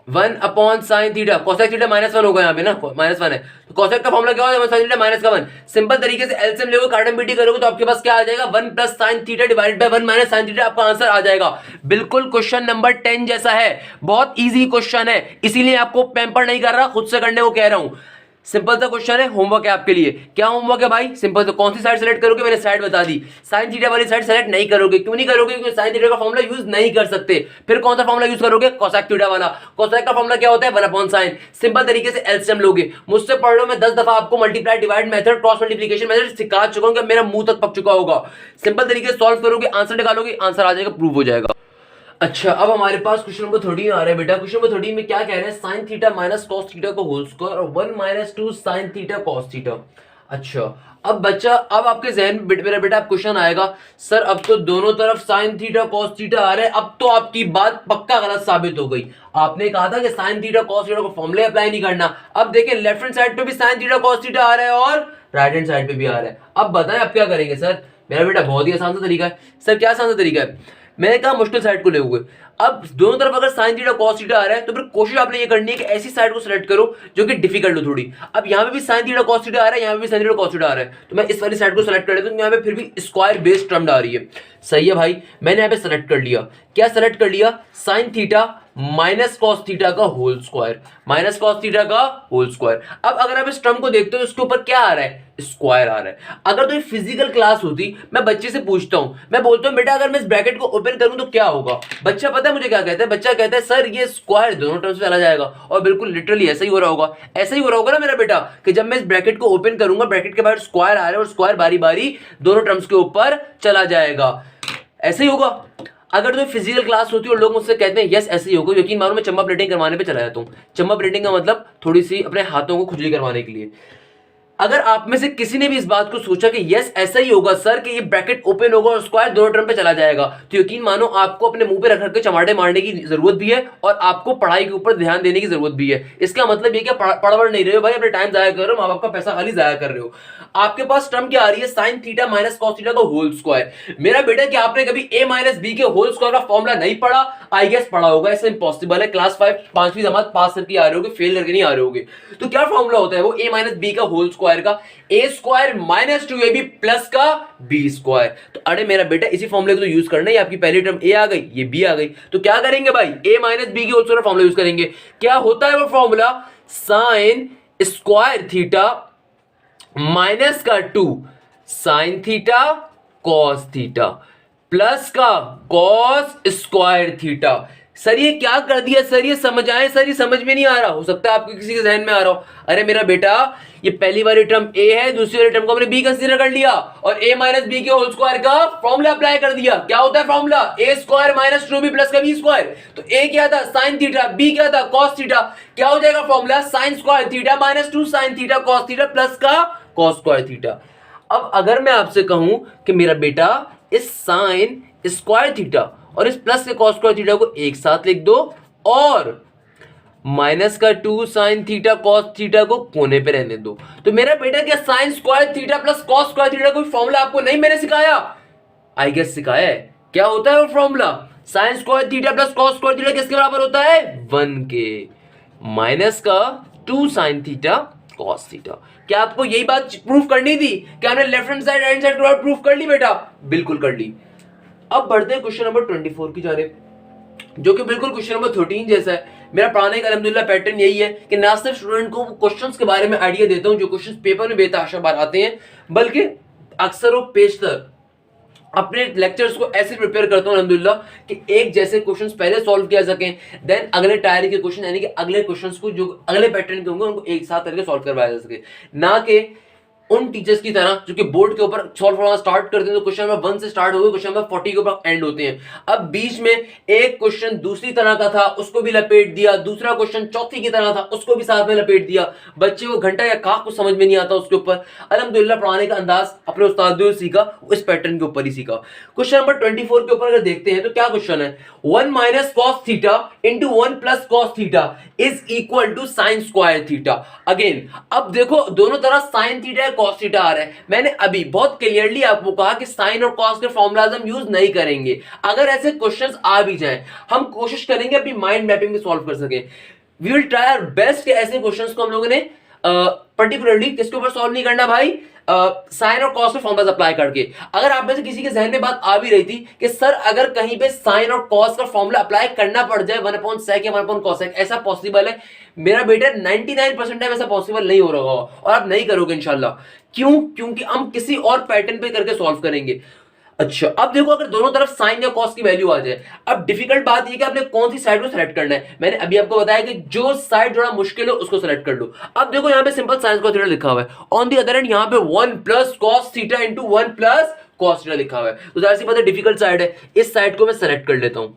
1 upon sine theta. Cosec theta minus 1 होगा यहाँ पे ना, माइनस 1 है तो कोसेक का फॉर्मूला क्या होगा? साइन थीटा माइनस का 1। सिंपल तरीके से एलसीएम लोगे, कार्डन बीटी करोगे तो आपके पास क्या आ जाएगा? 1 plus sine theta divided by 1 minus sine theta, आपका आंसर आ जाएगा। बिल्कुल क्वेश्चन नंबर 10 जैसा है, बहुत इजी क्वेश्चन है, इसीलिए आपको पैम्पर नहीं कर रहा, खुद से करने को कह रहा हूं। सिंपल सा क्वेश्चन है, होमवर्क है आपके लिए। क्या होमवर्क है भाई? सिंपल। तो कौन सी साइड सेलेक्ट करोगे? मैंने साइड बता दी, साइन थीटा वाली साइड सेलेक्ट नहीं करोगे। क्यों नहीं करोगे? क्योंकि साइन थीटा का फॉर्मूला यूज नहीं कर सकते। फिर कौन सा फॉर्मूला यूज करोगे? कोसेक थीटा वाला। कोसेक का फॉर्मूला क्या होता है? 1/sin। सिंपल तरीके से एलसीएम लोगे। मुझसे पढ़ लो, मैं 10 दफा आपको multiply divide method, cross multiplication method सिखा चुका हूं, मेरा मुंह तक पक चुका होगा। सिंपल तरीके से सॉल्व करोगे, आंसर निकालोगे, आंसर आ जाएगा, प्रूव हो जाएगा। अच्छा, अब हमारे पास क्वेश्चन नंबर 13 आ रहा है बेटा। क्वेश्चन नंबर 13 में क्या कह रहे हैं? Sign theta minus cos theta का होल स्क्वायर और 1 minus 2 sign theta cos theta. अच्छा, अब बच्चा, अब आपके जहन में मेरा बेटा अब क्वेश्चन आएगा, सर अब तो दोनों तरफ साइन थीटा कॉस थीटा आ रहा है, अब तो आपकी बात पक्का गलत साबित हो गई। आपने कहा था कि साइन थीटा कॉस थीटा को फॉर्मूले अप्लाई नहीं करना। अब देखिए, लेफ्ट हैंड साइड पे भी साइन थीटा कॉस थीटा आ रहा है और राइट हैंड साइड पे भी आ रहा है। अब बताएं अब क्या करेंगे? सर मेरा बेटा बहुत ही आसान सा तरीका है। सर क्या आसान सा तरीका है? मैंने कहा मुश्किल साइड को ले हुए। अब दोनों तरफ अगर साइन थीटा कॉस थीटा आ रहा है तो फिर कोशिश आपने ये करनी है कि ऐसी साइड को सिलेक्ट करो जो कि डिफिकल्ट हो थोड़ी। अब यहाँ पे भी साइन थीटा कॉस थीटा आ रहा है, यहाँ पे भी साइन थीटा कॉस थीटा आ रहा है, तो मैं इस वाली साइड को सिलेक्ट कर लेता हूं। यहाँ पे फिर भी स्क्वायर बेस्ड टर्म आ रही है। सही है भाई, मैंने यहाँ पे सेलेक्ट कर लिया। क्या सेलेक्ट कर लिया? Sine theta minus cos theta का whole square, minus cos theta का होल स्क्वायर। अब अगर आप इस टर्म को देखते हो, इसके ऊपर क्या आ रहा है? स्क्वायर आ रहा है। अगर तो ये फिजिकल क्लास होती, मैं बच्चे से पूछता हूं, मैं बोलता हूं बेटा अगर मैं इस ब्रैकेट को ओपन करूं तो क्या होगा? बच्चा पता है मुझे क्या कहता है? बच्चा कहता है सर ये स्क्वायर दोनों टर्म से चला जाएगा। और बिल्कुल लिटरली ऐसा ही हो रहा होगा, ऐसा ही हो रहा होगा ना मेरा बेटा, कि जब मैं इस ब्रैकेट को ओपन करूंगा, ब्रैकेट के बाहर स्क्वायर आ रहा है और स्क्वायर बारी बारी दोनों टर्म्स के ऊपर चला जाएगा। ऐसे ही होगा। अगर तो फिजिकल क्लास होती है और लोग मुझसे कहते हैं यस ऐसे ही होगा, यकीन मानो मैं चम्बा प्लेटिंग करवाने पे चला जाता हूँ। चम्बा प्लेटिंग का मतलब थोड़ी सी अपने हाथों को खुजली करवाने के लिए। अगर आप में से किसी ने भी इस बात को सोचा कि यस ऐसा ही होगा सर, कि ये ब्रैकेट ओपन होगा और स्क्वायर दोनों टर्म पे चला जाएगा, तो यकीन मानो आपको अपने मुंह पे रख के चमाटे मारने की जरूरत भी है और आपको पढ़ाई के ऊपर ध्यान देने की जरूरत भी है। इसका मतलब ये कि पढ़ नहीं रहे हो भाई, अपने टाइम जाया कर रहे हो, माँ बाप का पैसा खाली जाया कर रहे हो। आपके पास टर्म क्या आ रही है? Sine theta minus cos theta का होल स्क्वायर। मेरा बेटा क्या आपने कभी a माइनस बी के होल स्क्वायर का फॉर्मूला नहीं पढ़ा? आई गेस पढ़ा होगा, ऐसा इंपॉसिबल है। क्लास 5 5वीं जमात पास करके आ रहे होगे, फेल करके नहीं आ रहे होगे। तो क्या फॉर्मूला होता है वो? a माइनस बी का होल स्क्वायर का, a square minus 2ab plus का b स्क्वायर। तो अरे मेरा बेटा इसी फॉर्मूले को तो यूज करना है। आपकी पहली टर्म a आ गई, ये b आ गई, तो क्या करेंगे भाई? a माइनस बी के होल स्क्वायर फॉर्मूला यूज करेंगे। क्या होता है वो formula? Sign square theta minus का 2 sign theta cos theta plus का कॉस स्क्वायर थीटा। सर ये क्या कर दिया सर? ये समझ आए सर? ये समझ में नहीं आ रहा। हो सकता है आपको किसी के जहन में आ रहा हो, अरे मेरा बेटा ये पहली वाली टर्म a है, दूसरी वाली टर्म को हमने b कंसीडर कर लिया और a माइनस बी के होल स्क्वायर का फॉर्मूला अप्लाई कर दिया। क्या होता है formula? a square minus 2b plus का b स्क्वायर। तो a क्या था? साइन थीटा, b क्या था? Cos theta. क्या हो जाएगा formula? Sign square theta minus 2 sign theta cos theta plus का कॉस स्क्वायर थीटा। अब अगर मैं आपसे कहूं कि मेरा बेटा इस साइन स्क्वायर थीटा और इस प्लस के कॉस स्क्वायर थीटा को एक साथ लिख दो और माइनस का 2 साइन थीटा कॉस थीटा को कोने पे रहने दो, तो मेरा बेटा क्या sign square theta plus cos square theta कोई फॉर्मूला आपको नहीं मैंने सिखाया? आई गेस सिखाया है। क्या होता है वो formula? Sign square theta plus cos square theta किसके बराबर होता है? 1 के माइनस का 2 साइन थीटा कॉस थीटा। क्या आपको यही बात प्रूफ करनी थी? क्या हमने left hand side right side proof कर ली बेटा? बिल्कुल कर ली। अब बढ़ते हैं क्वेश्चन नंबर 24 की जानिब, जो कि बिल्कुल क्वेश्चन नंबर 13 जैसा है। मेरा पढ़ाने का अल्हम्दुलिल्लाह पैटर्न यही है कि ना सिर्फ स्टूडेंट को क्वेश्चंस के बारे में आइडिया देता हूं जो क्वेश्चंस पेपर में बेतहाशा बार आते हैं, बल्कि अक्सर और पेशतर अपने लेक्चर्स को ऐसे प्रिपेयर करता हूं अल्हम्दुलिल्लाह कि एक जैसे क्वेश्चंस पहले सॉल्व किया सकें, देन अगले टायर के क्वेश्चन यानी कि अगले क्वेश्चंस को जो अगले पैटर्न के होंगे उनको एक साथ करके सॉल्व करवाया जा सके। ना कि उन टीचर्स की तरह जो कि बोर्ड के ऊपर सॉल्व करना स्टार्ट करते हैं तो क्वेश्चन नंबर 1 से स्टार्ट होगा, क्वेश्चन नंबर 40 के ऊपर एंड होते हैं। अब बीच में एक क्वेश्चन दूसरी तरह का था, उसको भी लपेट दिया, दूसरा क्वेश्चन चौथी की तरह था, उसको भी साथ में लपेट दिया। बच्चे को घंटा या काफ को समझ में नहीं आता उसके ऊपर। अल्हम्दुलिल्लाह पढ़ाने का अंदाज अपने उस्ताद ने सीखा, इस पैटर्न के ऊपर ही सीखा। क्वेश्चन नंबर 24 के ऊपर अगर देखते हैं तो क्या क्वेश्चन है? 1 minus cos theta into 1 plus cos theta is equal to sine square theta. Again अब देखो दोनों तरफ साइन थीटा या कॉस थीटा आ रहा है। मैंने अभी बहुत क्लियरली आपको कहा कि साइन और कॉस के फॉर्मूलाज हम यूज नहीं करेंगे। अगर ऐसे क्वेश्चंस आ भी जाएं, हम कोशिश करेंगे अपनी माइंड मैपिंग में सॉल्व कर सके। We will try our best कि ऐसे क्वेश्चंस को हम लोगों ने पर्टिकुलरली किसके ऊपर सॉल्व नहीं करना भाई, साइन और कॉस के फॉर्मूलाज अप्लाई करके। अगर आप में से किसी के जहन में बात आ भी रही थी कि सर अगर कहीं पे साइन और कॉस का फॉर्मूला अप्लाई करना पड़ जाए 1/sec या 1/cosec, ऐसा पॉसिबल है? मेरा बेटा 99% टाइम ऐसा पॉसिबल नहीं हो रहा होगा और आप नहीं करोगे इंशाल्लाह। क्यों? क्योंकि हम किसी और पैटर्न पे करके सॉल्व करेंगे। अच्छा, अब देखो अगर दोनों तरफ साइन या कॉस की वैल्यू आ जाए, अब डिफिकल्ट बात ये कि आपने कौन सी साइड को सेलेक्ट करना है। मैंने अभी आपको बताया कि जो साइड थोड़ा मुश्किल हो उसको सेलेक्ट कर लो। अब देखो यहां पे सिंपल साइन कॉस थीटा लिखा हुआ है, ऑन दी अदर एंड यहां पे 1 plus cos theta into 1 plus cos theta लिखा हुआ है, तो जाहिर सी बात है डिफिकल्ट साइड है, इस साइड को मैं सेलेक्ट कर लेता हूं।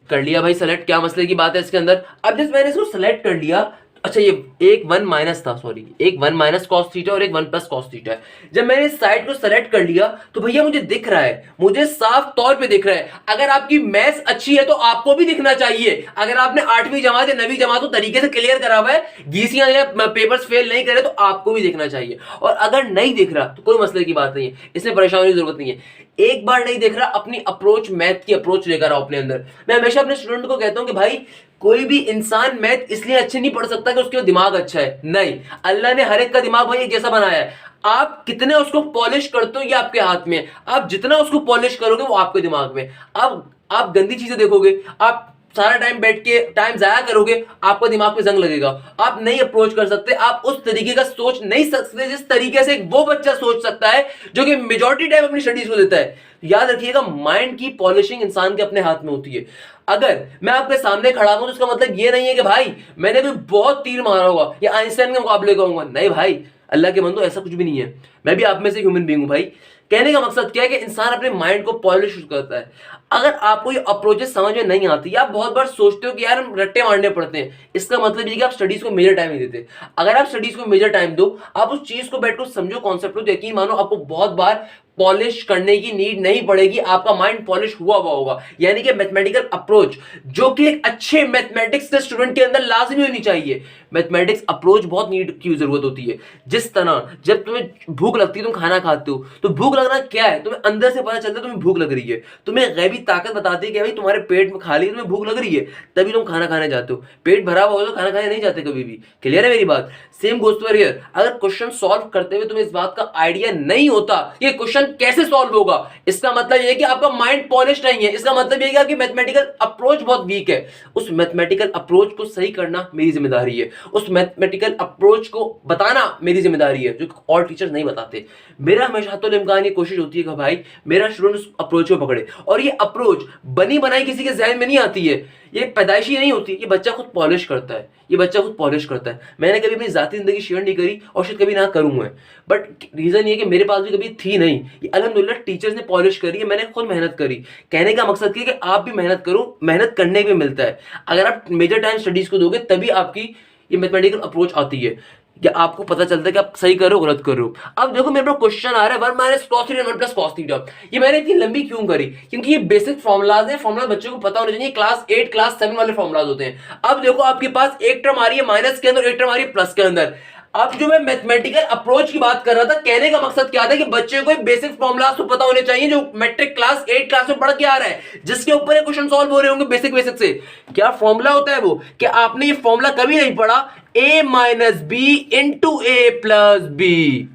कर लिया भाई सेलेक्ट, क्या मसले की बात है इसके अंदर। अब जब मैंने इसको सेलेक्ट कर लिया, अच्छा ये एक 1 माइनस था, सॉरी एक 1 माइनस कॉस थीटा और एक 1 प्लस कॉस थीटा है। जब मैंने इस साइड को सेलेक्ट कर लिया तो भैया मुझे दिख रहा है, मुझे साफ तौर पे दिख रहा है। अगर आपकी मैथ्स अच्छी है तो आपको भी दिखना चाहिए। अगर आपने 8वीं जमात या 9वीं जमात को तरीके से क्लियर करा हुआ है, गीसियां या पेपर्स फेल नहीं करे, तो आपको भी दिखना चाहिए। और अगर नहीं दिख रहा तो कोई मसले की बात नहीं है, इसमें परेशान होने की जरूरत नहीं है। एक बार नहीं देख रहा, अपनी अप्रोच, मैथ की अप्रोच लेकर आओ अपने अंदर। मैं हमेशा अपने स्टूडेंट को कहता हूं कि भाई कोई भी इंसान मैथ इसलिए अच्छे नहीं पढ़ सकता कि उसके दिमाग अच्छा है, नहीं, अल्लाह ने हर एक का दिमाग भाई एक जैसा बनाया है। आप कितने उसको पॉलिश करते हो ये आपके हाथ में है, आप जितना उसको पॉलिश करोगे वो आपके दिमाग में। अब आप गंदी चीजें देखोगे, आप सारा टाइम बैठ के टाइम जाया करोगे, आपको दिमाग पे जंग लगेगा, आप नहीं अप्रोच कर सकते, आप उस तरीके का सोच नहीं सकते जिस तरीके से वो बच्चा सोच सकता है जो कि मेजॉरिटी टाइम अपनी स्टडीज को देता है। याद रखिएगा, माइंड की पॉलिशिंग इंसान के अपने हाथ में होती है। अगर मैं आपके सामने खड़ा हूं तो इसका मतलब ये नहीं है कि भाई मैंने भी बहुत तीर मारा होगा या आइंस्टाइन के मुकाबले करूंगा, नहीं भाई, अल्लाह के बंदो ऐसा कुछ भी नहीं है। मैं भी आप में से ह्यूमन बीइंग हूं भाई। कहने का मकसद क्या है कि इंसान अपने माइंड को पॉलिश करता है। अगर आपको ये अप्रोचेस समझ में नहीं आती, या आप बहुत बार सोचते हो कि यार हम रट्टे मारने पड़ते हैं, इसका मतलब ये कि आप स्टडीज को मेजर टाइम नहीं देते। अगर आप स्टडीज को मेजर टाइम दो, आप उस चीज को बैठो, समझो कॉन्सेप्ट को, यकीन मानो आपको बहुत बार पॉलिश करने की नीड नहीं पड़ेगी, आपका माइंड पॉलिश हुआ होगा। यानी कि मैथमेटिकल अप्रोच जो कि एक अच्छे मैथमेटिक्स के स्टूडेंट के अंदर लाजमी होनी चाहिए। मैथमेटिक्स अप्रोच बहुत नीड की जरूरत होती है। जिस तरह जब तुम्हें भूख लगती है, तुम खाना खाते हो, तो भूख लगना क्या है, तुम्हें अंदर से पता चलता है तुम्हें भूख लग रही है। तुम्हें गैबी ताकत बताती है कि भाई तुम्हारे पेट में खाली है, तुम्हें भूख लग रही है, तभी तुम खाना खाने जाते हो। पेट भरा हुआ हो तो खाना खाने नहीं जाते कभी भी। क्लियर है मेरी बात? Same goes to here. अगर क्वेश्चन सॉल्व करते हुए तुम्हें इस बात का आइडिया नहीं होता कि क्वेश्चन कैसे सॉल्व होगा, इसका मतलब यह है कि आपका माइंड पॉलिश नहीं है, इसका मतलब यह है कि मैथमेटिकल अप्रोच बहुत वीक है। उस मैथमेटिकल अप्रोच को सही करना मेरी जिम्मेदारी है, उस मैथमेटिकल अप्रोच को बताना मेरी जिम्मेदारी है, जो और टीचर्स नहीं बताते। मेरा हमेशा तो इम्कान ये कोशिश होती है कि भाई मेरा स्टूडेंट उस अप्रोच को पकड़े। और ये अप्रोच बनी बनाई किसी के जहन में नहीं आती है, ये पैदाइशी नहीं होती, ये बच्चा खुद पॉलिश करता है, ये बच्चा खुद पॉलिश करता है। मैंने कभी अपनी जाती जिंदगी शेयर नहीं करी और शायद कभी ना करूं मैं, बट रीजन ये कि मेरे पास भी कभी थी नहीं, ये अल्हम्दुलिल्लाह टीचर्स ने पॉलिश करी है, मैंने खुद मेहनत करी। कहने का मकसद ये कि आप भी मेहनत करो, मेहनत करने भी मिलता है। अगर आप मेजर टाइम स्टडीज को दोगे तभी आपकी ये मैथमेटिकल अप्रोच आती है, या आपको पता चलता है कि आप सही करो गलत करो। अब देखो मेरे पास क्वेश्चन आ रहा है 1 minus cos theta 1 plus cos theta. ये मैंने इतनी लंबी क्यों करी? क्योंकि ये बेसिक फॉर्मुलाज हैं, फॉर्मुला बच्चों को पता होने चाहिए, क्लास 8 क्लास 7 वाले फॉर्मुलाज होते हैं। अब देखो आपके पास एक टर्म आ रही है माइनस के अंदर, एक टर्म आ रही है प्लस के अंदर। अब जो मैं मैथमेटिकल अप्रोच की बात कर रहा था, कहने का मकसद क्या था कि बच्चे को बेसिक फॉर्मुलाज तो पता होने चाहिए, जो मैट्रिक क्लास 8 क्लास में पढ़ के आ रहा है, जिसके ऊपर ये क्वेश्चन सॉल्व हो रहे होंगे बेसिक बेसिक से। क्या फॉर्मूला होता है वो? कि आपने ये फॉर्मूला कभी नहीं पढ़ा, a minus B into A plus B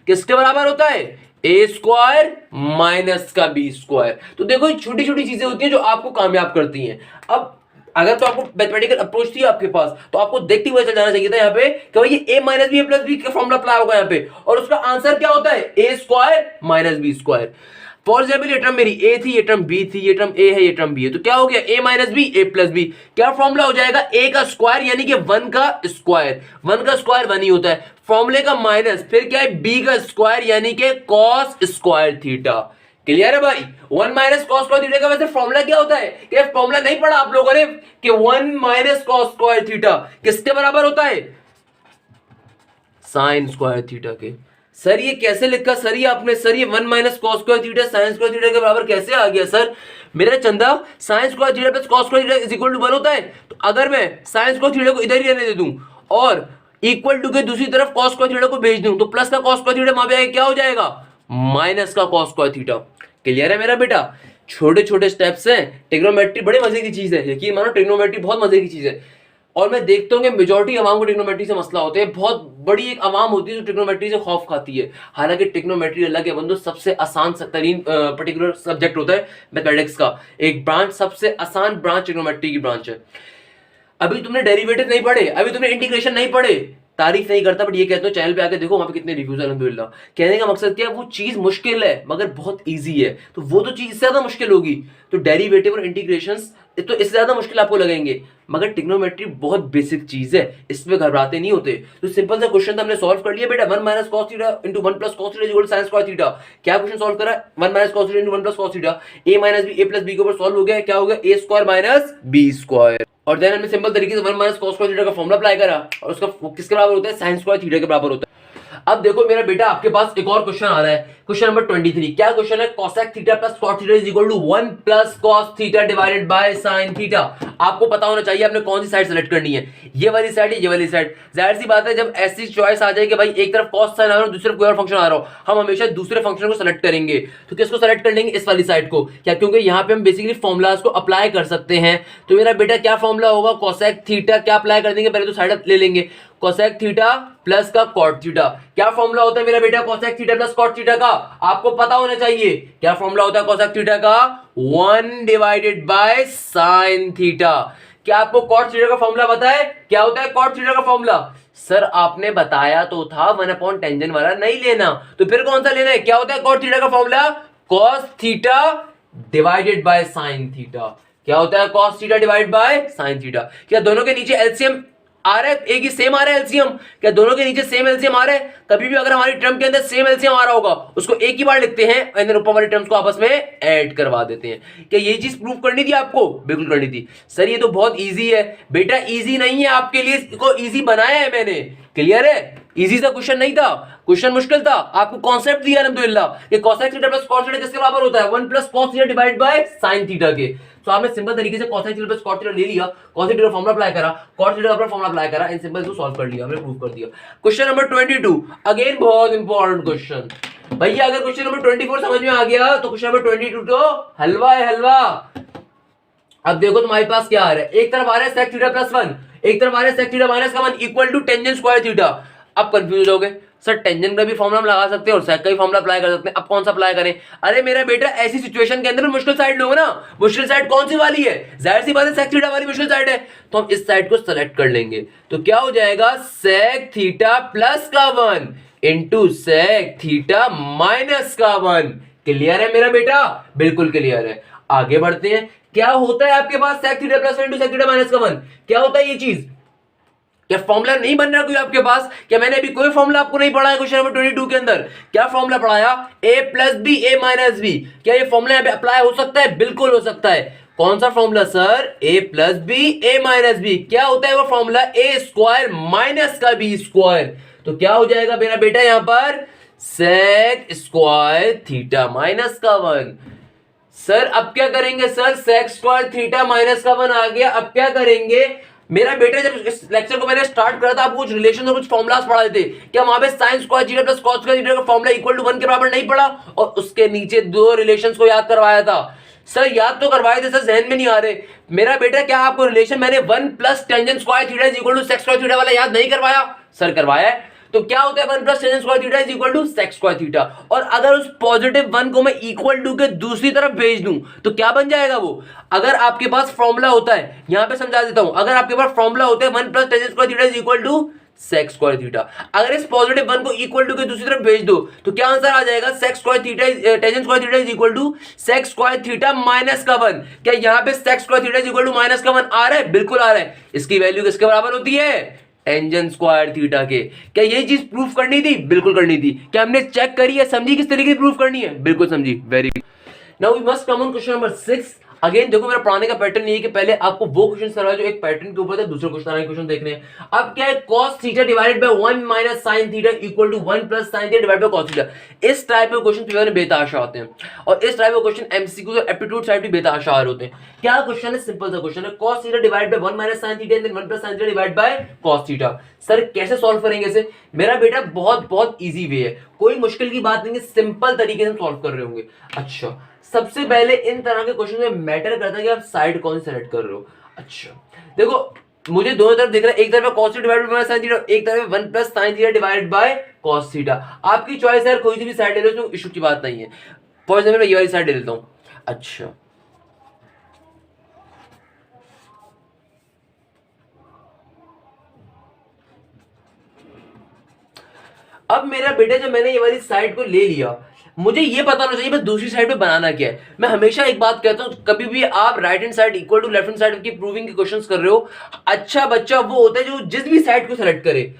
किसके बराबर होता है? ए स्क्वायर माइनस का बी स्क्वायर। तो देखो ये छोटी छोटी चीजें होती हैं जो आपको कामयाब करती हैं। अब अगर तो आपको मैथमेटिकल अप्रोच थी आपके पास, तो आपको देखते हुए चल जाना चाहिए था यहाँ पे कि भाई ये a minus B plus B का फॉर्मूला अप्लाई होगा यहाँ पे, और उसका आंसर क्या होता है? A square minus B square. For example ये टर्म मेरी ए थी, ये टर्म बी थी, ये टर्म ए है, ये टर्म बी है, तो क्या हो गया? ए minus B A plus B. क्या फॉर्मूला हो जाएगा? ए का स्क्वायर यानी कि 1 का स्क्वायर, 1 का स्क्वायर 1 ही होता है, फॉर्मूले का माइनस, फिर क्या है? बी का स्क्वायर यानी कि कॉस स्क्वायर थीटा। क्लियर है भाई? 1 माइनस कॉस स्क्वायर थीटा का वैसे फॉर्मूला क्या होता है? कि फॉर्मूला नहीं पढ़ा आप लोगों ने कि 1 माइनस कॉस स्क्वायर थीटा किसके बराबर होता है? साइन स्क्वायर थीटा के। सर ये कैसे लिखा सर? ये आपने सर ये 1 minus cos square theta sine square theta के बराबर कैसे आ गया सर? मेरा चंदा sine square theta plus cos square theta is equal to 1 होता है, तो अगर मैं साइन स्क्वायर थीटा को इधर ही रहने दे दूं और इक्वल टू के दूसरी तरफ कॉस स्क्वायर थीटा को भेज दूं, तो प्लस का कॉस स्क्वायर थीटा वहां पे आएगा, क्या हो जाएगा? माइनस का कॉस स्क्वायर थीटा। क्लियर है मेरा बेटा? छोटे छोटे स्टेप्स हैं, ट्रिग्नोमेट्री बड़े मजे की चीज है, यकीन मानो ट्रिग्नोमेट्री बहुत मजे की चीज है। और मैं देखता हूँ कि मेजॉरिटी अवाम को ट्रिग्नोमेट्री से मसला होता है, बहुत बड़ी एक अवाम होती है जो ट्रिग्नोमेट्री से खौफ खाती है। हालांकि ट्रिग्नोमेट्री अल्लाह के बंदो सबसे आसान तरीन पर्टिकुलर सब्जेक्ट होता है मैथमेटिक्स का, एक ब्रांच, सबसे आसान ब्रांच ट्रिग्नोमेट्री की ब्रांच है। अभी तुमने डेरिवेटिव नहीं पढ़े, अभी तुमने इंटीग्रेशन नहीं पढ़े, तारीफ नहीं करता बट ये कहते हो चैनल पे आके देखो वहां पे कितने रिव्यूज है अल्हम्दुलिल्लाह। कहने का मकसद क्या है, वो चीज मुश्किल है मगर बहुत इजी है, तो वो तो चीज इससे ज्यादा मुश्किल होगी। तो डेरिवेटिव और इंटीग्रेशंस तो इससे ज्यादा मुश्किल आपको लगेंगे, मगर ट्रिग्नोमेट्री बहुत बेसिक चीज है, इसमें घबराते नहीं होते। तो सिंपल सा क्वेश्चन तो हमने सॉल्व कर लिया बेटा, 1 minus cos theta into 1 plus cos theta equal sin square theta. क्या क्वेश्चन सॉल्व करा, 1 minus cos theta into 1 plus cos theta, a minus b a plus b के ऊपर सॉल्व हो गया, क्या हो गया a square minus b square. और देन हमने सिंपल तरीके से 1 माइनस cos स्क्वायर थीटा का फॉर्मूला अप्लाई करा, और उसका किसके बराबर होता है, sin स्क्वायर थीटा के बराबर होता है। अब देखो मेरा बेटा आपके पास एक और क्वेश्चन आ रहा है, क्वेश्चन नंबर 23। क्या क्वेश्चन है, cosec theta plus cot theta is equal to 1 plus cos theta divided by sin theta. आपको पता होना चाहिए आपने कौन सी साइड सेलेक्ट करनी है, ये वाली साइड, ये वाली साइड। जाहिर सी बात है जब ऐसी चॉइस आ जाए कि भाई एक तरफ cos sin आ रहा है दूसरी तरफ कोई और फंक्शन आ रहा हो, हम हमेशा दूसरे फंक्शन को सेलेक्ट करेंगे। तो किसको सेलेक्ट कर लेंगे, इस वाली साइड को। क्या, क्योंकि यहाँ पे हम बेसिकली फॉर्मुलाज को अप्लाई कर सकते हैं। तो मेरा बेटा क्या फॉर्मुला होगा, cosec थीटा क्या अप्लाई कर देंगे, पहले तो साइड ले लेंगे, cosec थीटा प्लस का cot थीटा। क्या फॉर्मूला होता है मेरा बेटा cosec theta plus cot theta का, आपको पता होना चाहिए। क्या फॉर्मूला होता है cosec थीटा का, 1 डिवाइडेड बाय sin थीटा। क्या आपको cot थीटा का फॉर्मूला पता है, क्या होता है cot थीटा का फॉर्मूला, सर आपने बताया तो था 1 टेंजेंट वाला नहीं लेना, तो फिर कौन सा लेना है, क्या होता है cot थीटा का formula, cos theta divided by sin theta. क्या होता है cos theta divide bye sin theta. क्या दोनों के नीचे एलसीएम आ रहा है, एक ही सेम आ रहा है एलसीएम, क्या दोनों के नीचे सेम एलसीएम आ रहा है। कभी भी अगर हमारी टर्म के अंदर सेम एलसीएम आ रहा होगा उसको एक ही बार लिखते हैं एंड देन ऊपर वाली टर्म्स को आपस में ऐड करवा देते हैं। क्या ये चीज प्रूव करनी थी आपको, बिल्कुल करनी थी। सर ये तो बहुत इजी है बेटा, इजी नहीं है आपके लिए, इसको इजी बनाया है मैंने, क्लियर है। इजी सा क्वेश्चन नहीं था, क्वेश्चन मुश्किल था, आपको कॉन्सेप्ट दिया अल्हम्दुलिल्लाह कि cosec theta plus cot theta किसके बराबर होता है, 1 plus cos theta divide bye sin theta के। तो आपने सिंपल तरीके से cosec theta plus cot theta ले लिया, cos थीटा का फॉर्मूला अप्लाई करा, cot थीटा का फॉर्मूला अप्लाई करा, इन सिंपल को सॉल्व कर लिया, हमने प्रूव कर दिया। क्वेश्चन नंबर 22 अगेन बहुत इंपॉर्टेंट क्वेश्चन भैया, अगर क्वेश्चन नंबर 24 समझ में आ गया तो क्वेश्चन नंबर 22 तो हलवा है, हलवा। अब देखो तुम्हारे पास क्या आ रहा है, एक तरफ आ रहा है sec थीटा प्लस 1, एक तरफ आ रहा है sec थीटा माइनस का 1 equal to tangent square theta. अब कंफ्यूज हो गए, सर टेंजेंट का भी फॉर्मूला हम लगा सकते हैं और sec का भी फॉर्मूला अप्लाई कर सकते हैं, अब कौन सा अप्लाई करें। अरे मेरा बेटा ऐसी सिचुएशन के अंदर मुश्किल साइड लो ना, मुश्किल साइड कौन सी वाली है, जाहिर सी बात है sec थीटा वाली मुश्किल साइड है, तो हम इस साइड को सेलेक्ट कर लेंगे। तो क्या हो जाएगा, sec थीटा प्लस का 1 इंटू sec थीटा माइनस का 1। क्लियर है मेरा बेटा, बिल्कुल क्लियर है। आगे बढ़ते हैं, क्या होता है आपके पास sec theta plus 1 into sec theta minus का 1, क्या होता है ये चीज, क्या फॉर्मूला नहीं बन रहा कोई आपके पास, क्या मैंने अभी कोई फॉर्मूला आपको नहीं पढ़ाया क्वेश्चन नंबर 22 के अंदर। क्या फॉर्मूला पढ़ाया, a plus B A minus B. क्या ये फॉर्मूला यहाँ पे अप्लाई हो सकता है, बिल्कुल हो सकता है। कौन सा formula sir, a plus B A minus B. क्या होता है वो फॉर्मूला, a स्क्वायर माइनस का b स्क्वायर। तो क्या हो जाएगा मेरा बेटा यहां पर, sec स्क्वायर थीटा माइनस का 1। सर अब क्या करेंगे, sir sec square theta minus का 1 आ गया, अब क्या करेंगे मेरा बेटा। जब इस लेक्चर को मैंने स्टार्ट करा था आपको कुछ रिलेशन और कुछ फॉर्मुलास पढ़ा देते, क्या वहां पे sin square theta plus cos square theta का फॉर्मूला इक्वल टू 1 के बराबर नहीं पड़ा, और उसके नीचे दो रिलेशंस को याद करवाया था। सर याद तो करवाए थे सर, जहन में नहीं आ रहे मेरा बेटा। क्या आपको रिलेशन मैंने 1 plus tangent square theta is equal to sec square theta वाला याद नहीं करवाया, सर करवाया है। तो क्या होता है 1 plus tangent square theta is equal to sec square theta, और अगर उस पॉजिटिव 1 को मैं इक्वल टू के दूसरी तरफ भेज दूं तो क्या बन जाएगा वो। अगर आपके पास फॉर्मूला होता है, यहां पे समझा देता हूं, अगर आपके पास फॉर्मूला होता है 1 plus tangent square theta is equal to sec square theta, अगर इस पॉजिटिव 1 को इक्वल टू के दूसरी तरफ भेज दो तो क्या आंसर आ जाएगा, sec square theta tangent square theta is equal to sec square theta minus का 1। क्या यहां पे sec square theta is equal to minus का 1 आ रहा है, बिल्कुल आ रहा है। इसकी वैल्यू किसके बराबर होती है, टेंजेंट स्क्वायर थीटा के। क्या ये चीज प्रूफ करनी थी, बिल्कुल करनी थी। क्या हमने चेक करी है, समझी किस तरीके से प्रूफ करनी है, बिल्कुल समझी, very good. Now we must come on question number 6। Again देखो मेरा पढ़ाने का पैटर्न ये है कि पहले आपको वो क्वेश्चन करवाए जो एक पैटर्न के ऊपर था, दूसरे क्वेश्चन देखने हैं। अब क्या है, cos theta divided by 1 minus sin theta equal to 1 plus sin theta divided by cos theta. इस टाइप के क्वेश्चन पेपर में बेतहाशा आते हैं, और इस टाइप के क्वेश्चन एमसीक्यू और एप्टीट्यूड साइड भी बेतहाशा होते हैं। क्या क्वेश्चन है, सिंपल सा क्वेश्चन है, cos theta divided by 1 minus sin theta and then 1 plus sin theta divided by cos theta. Sir कैसे सॉल्व करेंगे इसे, मेरा बेटा बहुत बहुत इजी वे है, कोई मुश्किल की बात नहीं है, सिंपल तरीके से सॉल्व कर रहे होंगे। अच्छा सबसे पहले इन तरह के क्वेश्चन में मैटर करता है कि आप साइड कौन सी सेलेक्ट कर रहे हो। अच्छा देखो मुझे दोनों तरफ दिख रहा है, एक तरफ cos theta divided by sin theta, एक तरफ 1 plus sin theta divided by cos theta. आपकी चॉइस है, कोई सी भी साइड ले लो, इसमें इशू की बात नहीं है। फॉर एग्जांपल मैं ये वाली साइड ले लेता हूं। अच्छा, अब मेरा बेटा जब मैंने ये वाली साइड को ले लिया, मुझे ये पता होना चाहिए बस दूसरी साइड पे बनाना क्या है। मैं हमेशा एक बात कहता हूं, कभी भी आप right hand side equal to left hand side की प्रूविंग के क्वेश्चंस कर रहे हो, अच्छा बच्चा वो होता है जो जिस भी साइड को सेलेक्ट करे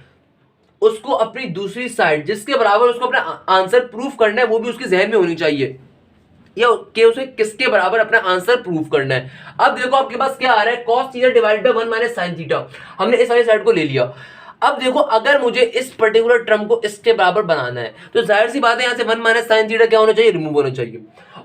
उसको अपनी दूसरी साइड जिसके बराबर उसको अपना आंसर प्रूफ करना है, वो भी उसके जहन में होनी चाहिए, या कि उसे किसके बराबर अपना आंसर प्रूफ करना है। अब देखो आपके पास क्या आ रहा है, cos theta divided by 1 minus sin theta. हमने इस वाली साइड को ले लिया। अब देखो अगर मुझे इस पर्टिकुलर टर्म को इसके बराबर बनाना है तो जाहिर सी बात है यहां से 1 माइनस sin थीटा क्या होना चाहिए, रिमूव होना चाहिए।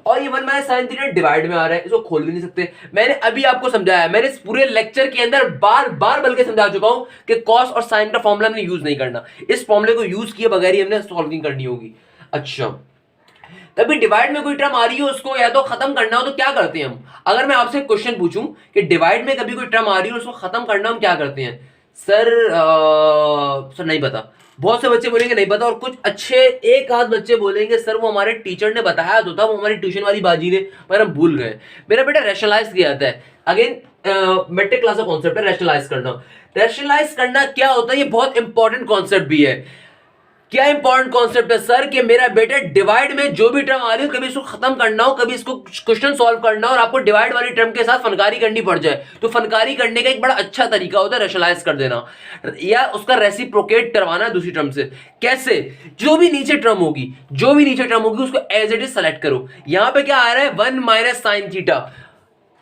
और ये 1 माइनस sin थीटा डिवाइड में आ रहा है, इसको खोल भी नहीं सकते। मैंने अभी आपको समझाया, मैंने इस पूरे लेक्चर के अंदर बार बार बल्कि समझा चुका हूं कि cos और sin का फॉर्मूला हमने यूज नहीं करना, इस फॉर्मूले को यूज किए बगैर ही हमने सॉल्विंग करनी होगी। अच्छा, तभी डिवाइड में कोई टर्म आ रही है उसको या तो खत्म करना हो तो क्या करते हैं हम। अगर मैं आपसे क्वेश्चन पूछूं कि डिवाइड में कभी कोई टर्म आ रही है उसको खत्म करना, हम क्या करते हैं? सर सर नहीं पता। बहुत से बच्चे बोलेंगे नहीं पता, और कुछ अच्छे एक आध बच्चे बोलेंगे सर वो हमारे टीचर ने बताया तो था, वो हमारी ट्यूशन वाली बाजी ने, पर हम भूल गए। मेरा बेटा रैशनलाइज किया जाता है। अगेन मेट्रिक क्लास का कॉन्सेप्ट है रैशनलाइज करना। रैशनलाइज करना क्या होता है, ये बहुत इंपॉर्टेंट कॉन्सेप्ट भी है। क्या इंपॉर्टेंट कॉन्सेप्ट है सर, कि मेरा बेटा डिवाइड में जो भी टर्म आ रही हो कभी इसको खत्म करना हो, कभी इसको क्वेश्चन सॉल्व करना हो और आपको डिवाइड वाली टर्म के साथ फनकारी करनी पड़ जाए, तो फनकारी करने का एक बड़ा अच्छा तरीका होता है रैशनलाइज कर देना या उसका रेसिप्रोकेट करवाना दूसरी टर्म से। कैसे? जो भी नीचे टर्म होगी, जो भी नीचे टर्म होगी उसको एज इट इज सेलेक्ट करो। यहां पे क्या आ रहा है, 1 माइनस साइन थीटा,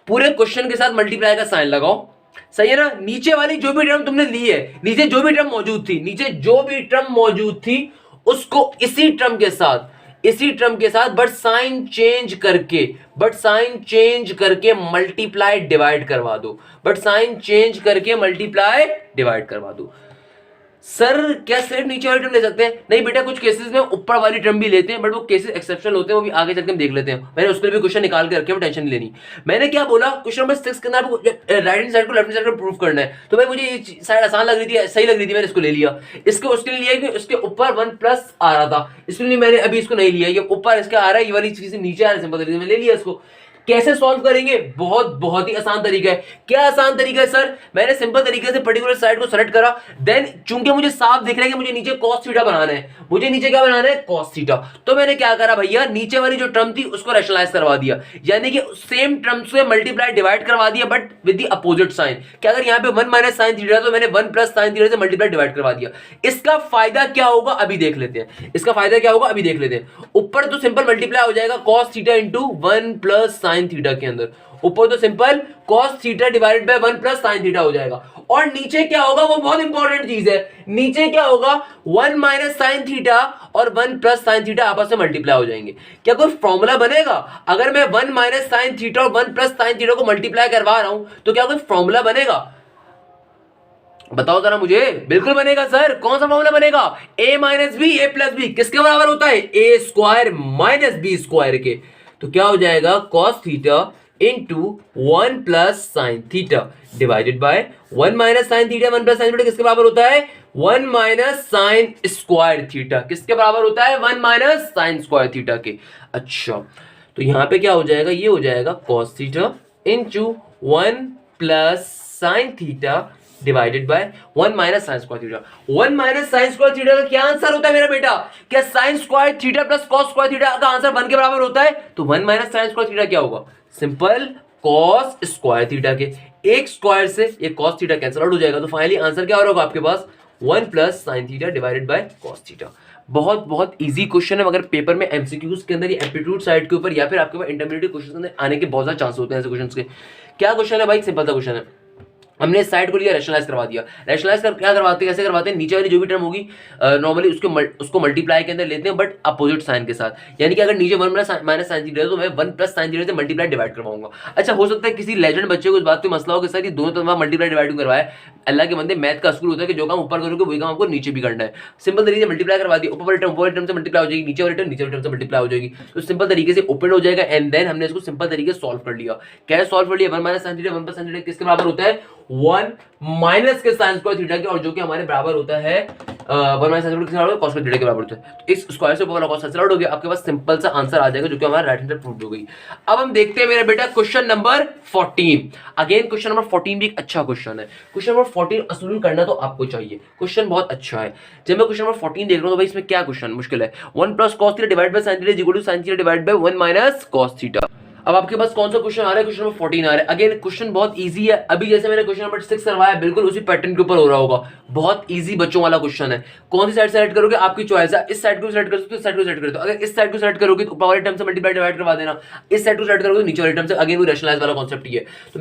पूरे क्वेश्चन के साथ मल्टीप्लाई का साइन लगाओ, सही है ना। नीचे वाली जो भी टर्म तुमने ली है, नीचे जो भी टर्म मौजूद थी, नीचे जो भी टर्म मौजूद थी उसको इसी टर्म के साथ, इसी टर्म के साथ बट साइन चेंज करके, बट साइन चेंज करके मल्टीप्लाई डिवाइड करवा दो, बट साइन चेंज करके मल्टीप्लाई डिवाइड करवा दो। सर क्या सिर्फ नीचे वाली टर्म ले सकते हैं? नहीं बेटा, कुछ केसेस में ऊपर वाली टर्म भी लेते हैं, बट वो केसेस एक्सेप्शनल होते हैं, वो भी आगे चलकर हम देख लेते हैं। मैंने उसके लिए भी क्वेश्चन निकाल के रखे हैं, टेंशन नहीं लेनी। मैंने क्या बोला, क्वेश्चन नंबर 6 के अंदर राइट हैंड साइड को लेफ्ट हैंड साइड को प्रूव करना है, तो भाई मुझे ये साइड आसान लग रही थी, सही लग रही थी, मैंने इसको ले लिया। इसको उसके लिए लिया कि उसके ऊपर 1 प्लस आ रहा था, इसलिए मैंने अभी इसको नहीं लिया। ये ऊपर इसका आ रहा है, ये वाली चीज नीचे आ रहा है, सिंपल तरीके से मैं ले लिया इसको। कैसे सॉल्व करेंगे? बहुत बहुत ही आसान तरीका है। क्या आसान तरीका है सर? मैंने सिंपल तरीके से पर्टिकुलर साइड को सेलेक्ट करा, देन चूंकि मुझे साफ दिख रहा है कि मुझे नीचे cos थीटा बनाना है, मुझे नीचे क्या बनाना है, cos थीटा, तो मैंने क्या करा भैया, नीचे वाली जो टर्म थी उसको रैशनलाइज करवा दिया, यानी कि सेम टर्म से मल्टीप्लाई डिवाइड करवा दिया but with the opposite sign. क्या अगर यहाँ पे 1 माइनस साइन थीटा तो मैंने 1 प्लस साइन थीटा से मल्टीप्लाई डिवाइड करवा दिया। इसका फायदा क्या होगा अभी देख लेते हैं, इसका फायदा क्या होगा अभी देख लेते हैं। ऊपर तो सिंपल मल्टीप्लाई हो जाएगा cos theta into 1 plus sine theta के अंदर, ऊपर तो simple cos theta divided by 1 plus sin theta हो जाएगा। और नीचे क्या होगा, वो बहुत इंपॉर्टेंट चीज है, नीचे क्या होगा, 1 माइनस sin थीटा और 1 प्लस sin थीटा आपस में मल्टीप्लाई हो जाएंगे। क्या कोई फॉर्मूला बनेगा? अगर मैं 1 माइनस sin थीटा और 1 प्लस sin थीटा को मल्टीप्लाई करवा रहा हूं तो क्या कोई फॉर्मूला बनेगा? बताओ जरा मुझे। बिल्कुल बनेगा सर। कौन सा फॉर्मूला बनेगा? a minus B A plus B किसके बराबर होता है, A square minus B square के। तो क्या हो जाएगा, cos theta into 1 plus sine theta divided by 1 minus sine theta, 1 plus sine theta किसके बराबर होता है, 1 माइनस साइन स्क्वायर थीटा किसके बराबर होता है, 1 माइनस साइन स्क्वायर थीटा के। अच्छा, तो यहां पे क्या हो जाएगा, ये हो जाएगा cos theta into 1 plus sine theta divided by 1 minus sine square theta. 1 minus sine square theta का क्या आंसर होता है मेरा बेटा? क्या sign square theta plus cos square theta का आंसर 1 के बराबर होता है? तो 1 माइनस साइन स्क्वायर थीटा क्या होगा, सिंपल कॉस स्क्वायर थीटा के एक स्क्वायर से ये कॉस थीटा कैंसिल आउट हो जाएगा। तो फाइनली आंसर क्या होगा आपके पास, 1 plus sine theta divided by cos theta. बहुत बहुत इजी क्वेश्चन है, मगर पेपर में एमसीक्यूज के अंदर, ये एप्टीट्यूड साइड के ऊपर या फिर आपके पास इंटरमीडिएट क्वेश्चन के अंदर आने के बहुत ज्यादा चांस होते हैं ऐसे क्वेश्चन के। क्या क्वेश्चन है भाई, सिंपल सा क्वेश्चन है। हमने इस साइड को लिया, रैशनलाइज करवा दिया। रैशनलाइज कर क्या करवाते हैं, कैसे करवाते हैं, नीचे वाली जो भी टर्म होगी नॉर्मली उसको मल्टीप्लाई के अंदर लेते हैं बट अपोजिट साइन के साथ, यानी कि अगर नीचे 1 माइनस साइन थीटा है तो मैं 1 प्लस साइन थीटा से मल्टीप्लाई डिवाइड करवाऊंगा। अच्छा, हो सकता है किसी लेजेंड बच्चे को इस बात पे मसला हो कि सर ये दोनों तरफ मल्टीप्लाई डिवाइड करवाया। अल्लाह के बंदे, मैथ का स्कूल होता है कि जो काम ऊपर करोगे वही काम आपको नीचे भी करना है। सिंपल तरीके से मल्टीप्लाई करवा दिया, ऊपर वाली टर्म से मल्टीप्लाई हो जाएगी, नीचे वाली टर्म से मल्टीप्लाई हो जाएगी, तो सिंपल तरीके से ओपन हो जाएगा। एंड देन हमने इसको सिंपल तरीके से सॉल्व कर लिया। क्या सॉल्व कर लिया, 1 minus sine theta 1 plus sine theta किसके बराबर होता है, 1 माइनस के साइन स्क्वायर थीटा के, और जो कि हमारे बराबर होता है 1 minus sine square cos square theta के बराबर होता है। तो इस स्क्वायर से ऊपर वाला कॉस कैंसिल आउट हो गया, आपके पास सिंपल सा आंसर आ जाएगा जो कि हमारा राइट हैंड साइड प्रूव हो गई। अब हम देखते हैं मेरा बेटा question number 14। Again question number 14 भी एक अच्छा क्वेश्चन है। क्वेश्चन नंबर 14 असूल करना तो आपको चाहिए, क्वेश्चन बहुत अच्छा है। जब मैं क्वेश्चन नंबर 14 देख रहा हूं तो भाई इसमें क्या क्वेश्चन मुश्किल है। 1 plus cos theta divide by sine theta is equal to sine theta divide by 1 minus cos theta. अब आपके पास कौन सा क्वेश्चन आ रहा है, क्वेश्चन नंबर 14 आ रहा है। अगेन क्वेश्चन बहुत इजी है, अभी जैसे मैंने क्वेश्चन नंबर 6 करवाया बिल्कुल उसी पैटर्न के ऊपर हो रहा होगा। बहुत इजी बच्चों वाला क्वेश्चन है। कौन सी साइड सेलेक्ट करोगे आपकी चॉइस है, इस साइड को सेलेक्ट कर सकते हो, इस साइड को सेलेक्ट कर दो। अगर इस साइड को सेलेक्ट करोगे तो ऊपर वाले टर्म से मल्टीप्लाई डिवाइड करवा देना, इस साइड को सेलेक्ट करोगे तो नीचे वाले टर्म से। अगेन वो रैशनलाइज वाला कॉन्सेप्ट ही है। तो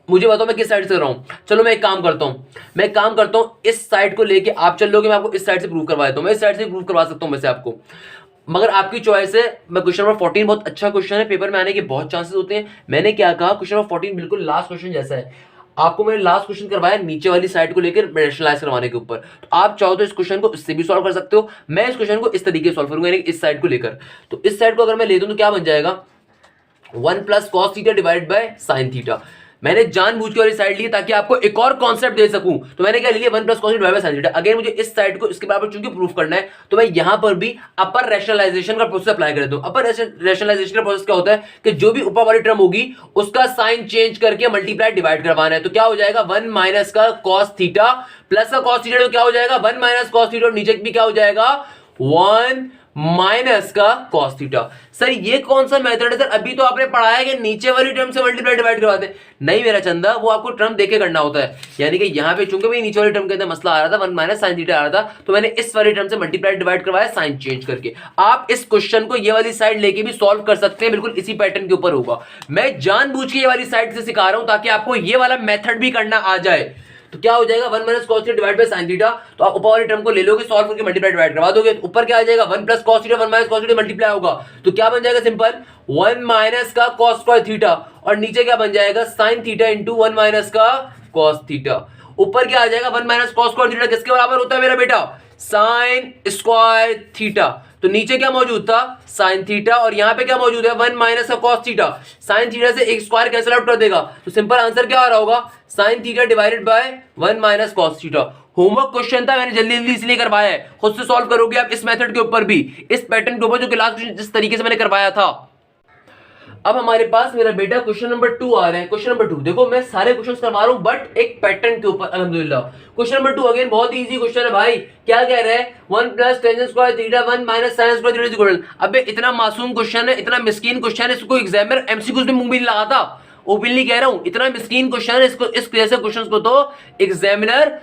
मुझे बताओ मैं किस साइड से कर रहा हूं। चलो मैं एक काम करता हूं, इस साइड को लेके आप चल लोगे, मैं आपको इस साइड से प्रूव करवा देता हूं। मैं इस साइड से प्रूव करवा सकता हूं वैसे आपको, मगर आपकी चॉइस है। मैं क्वेश्चन नंबर 14 बहुत अच्छा क्वेश्चन है, पेपर में आने के बहुत चांसेस होते हैं। मैंने क्या कहा, क्वेश्चन नंबर 14 बिल्कुल लास्ट क्वेश्चन जैसा है। आपको मैंने लास्ट क्वेश्चन करवाया नीचे वाली साइड को लेकर रैशनलाइज करवाने के ऊपर। तो आप चाहो तो इस क्वेश्चन को इससे भी सॉल्व कर सकते हो। मैं इस क्वेश्चन को इस तरीके से सॉल्व करूंगा, यानी इस साइड को लेकर। तो इस साइड को अगर मैं ले दूं तो क्या बन जाएगा, 1 plus cos theta divide by sine theta. मैंने जानबूझ के वाली साइड ली ताकि आपको एक और कॉन्सेप्ट दे सकूं। तो मैंने क्या लिया, 1 plus cos theta divide by sine theta. Again मुझे इस साइड को इसके बराबर चूंकि प्रूफ करना है, तो मैं यहां पर भी अपर रैशनलाइजेशन का प्रोसेस अप्लाई कर देता हूं। अपर रैशनलाइजेशन का प्रोसेस क्या होता है कि जो भी ऊपर वाली टर्म होगी उसका साइन चेंज करके मल्टीप्लाई डिवाइड करवाना है। तो क्या हो जाएगा, 1 माइनस का कॉस थीटा प्लस का कॉस थीटा, तो क्या हो जाएगा 1 माइनस कॉस थीटा, और नीचे भी क्या हो जाएगा 1 माइनस का कॉस थीटा। सर ये कौन सा मेथड है सर, अभी तो आपने पढ़ाया कि नीचे वाली टर्म से मल्टीप्लाई डिवाइड करवाते हैं। नहीं मेरा चंदा, वो आपको टर्म देके करना होता है। यानी कि यहाँ पे चूंकि भाई नीचे वाली टर्म के अंदर मसला आ रहा था, 1 माइनस साइन थीटा आ रहा था, तो मैंने इस वाली टर्म से मल्टीप्लाई डिवाइड करवाया साइन चेंज करके। आप इस क्वेश्चन को ये वाली साइड लेके भी सॉल्व कर सकते हैं, बिल्कुल इसी पैटर्न के ऊपर होगा। मैं जानबूझ के ये वाली साइड से सिखा रहा हूं ताकि आपको ये वाला मेथड भी करना आ जाए। तो क्या हो जाएगा, 1 minus cos theta divide by sine theta. तो आप ऊपर वाली टर्म को ले लोगे, सॉल्व करके मल्टीप्लाई डिवाइड करवा दोगे। तो ऊपर क्या आ जाएगा, 1 plus cos theta 1 minus cos theta multiply होगा, तो क्या बन जाएगा सिंपल 1 माइनस का कॉस स्क्वायर थीटा, और नीचे क्या बन जाएगा साइन थीटा इंटू 1 माइनस का कॉस थीटा। ऊपर क्या आ जाएगा, 1 माइनस कॉस स्क्वायर थीटा किसके बराबर होता है मेरा बेटा, साइन स्क्वायर थीटा। तो नीचे क्या मौजूद था, साइन थीटा, और यहां पे क्या मौजूद है 1 माइनस का कॉस थीटा। साइन थीटा से एक स्क्वायर कैंसिल आउट कर देगा, तो सिंपल आंसर क्या आ रहा होगा, sign theta divided by 1 minus cos theta. Homework question था, मैंने जल्दी जल्दी इसलिए करवाया है। खुद से सॉल्व करोगे आप इस मेथड के ऊपर भी, इस पैटर्न के ऊपर जो कि लास्ट क्वेश्चन जिस तरीके से मैंने करवाया था। अब हमारे पास मेरा बेटा क्वेश्चन नंबर 2 आ रहा है। क्वेश्चन नंबर 2 देखो, मैं सारे क्वेश्चंस करवा रहा हूं बट एक पैटर्न के ऊपर अल्हम्दुलिल्लाह। क्वेश्चन नंबर 2 अगेन बहुत इजी क्वेश्चन है भाई। क्या कह रहा है, 1 plus tan square theta 1 minus sine square theta is equal. अबे इतना मासूम क्वेश्चन है, इतना मिस्कीन क्वेश्चन है, इसको एग्जामिनर एमसीक्यूज में मुंह भी नहीं लगाता। ओपनली कह रहा हूं, इतना मिस्कीन क्वेश्चन है, इसको इस जैसे क्वेश्चंस को तो एग्जामिनर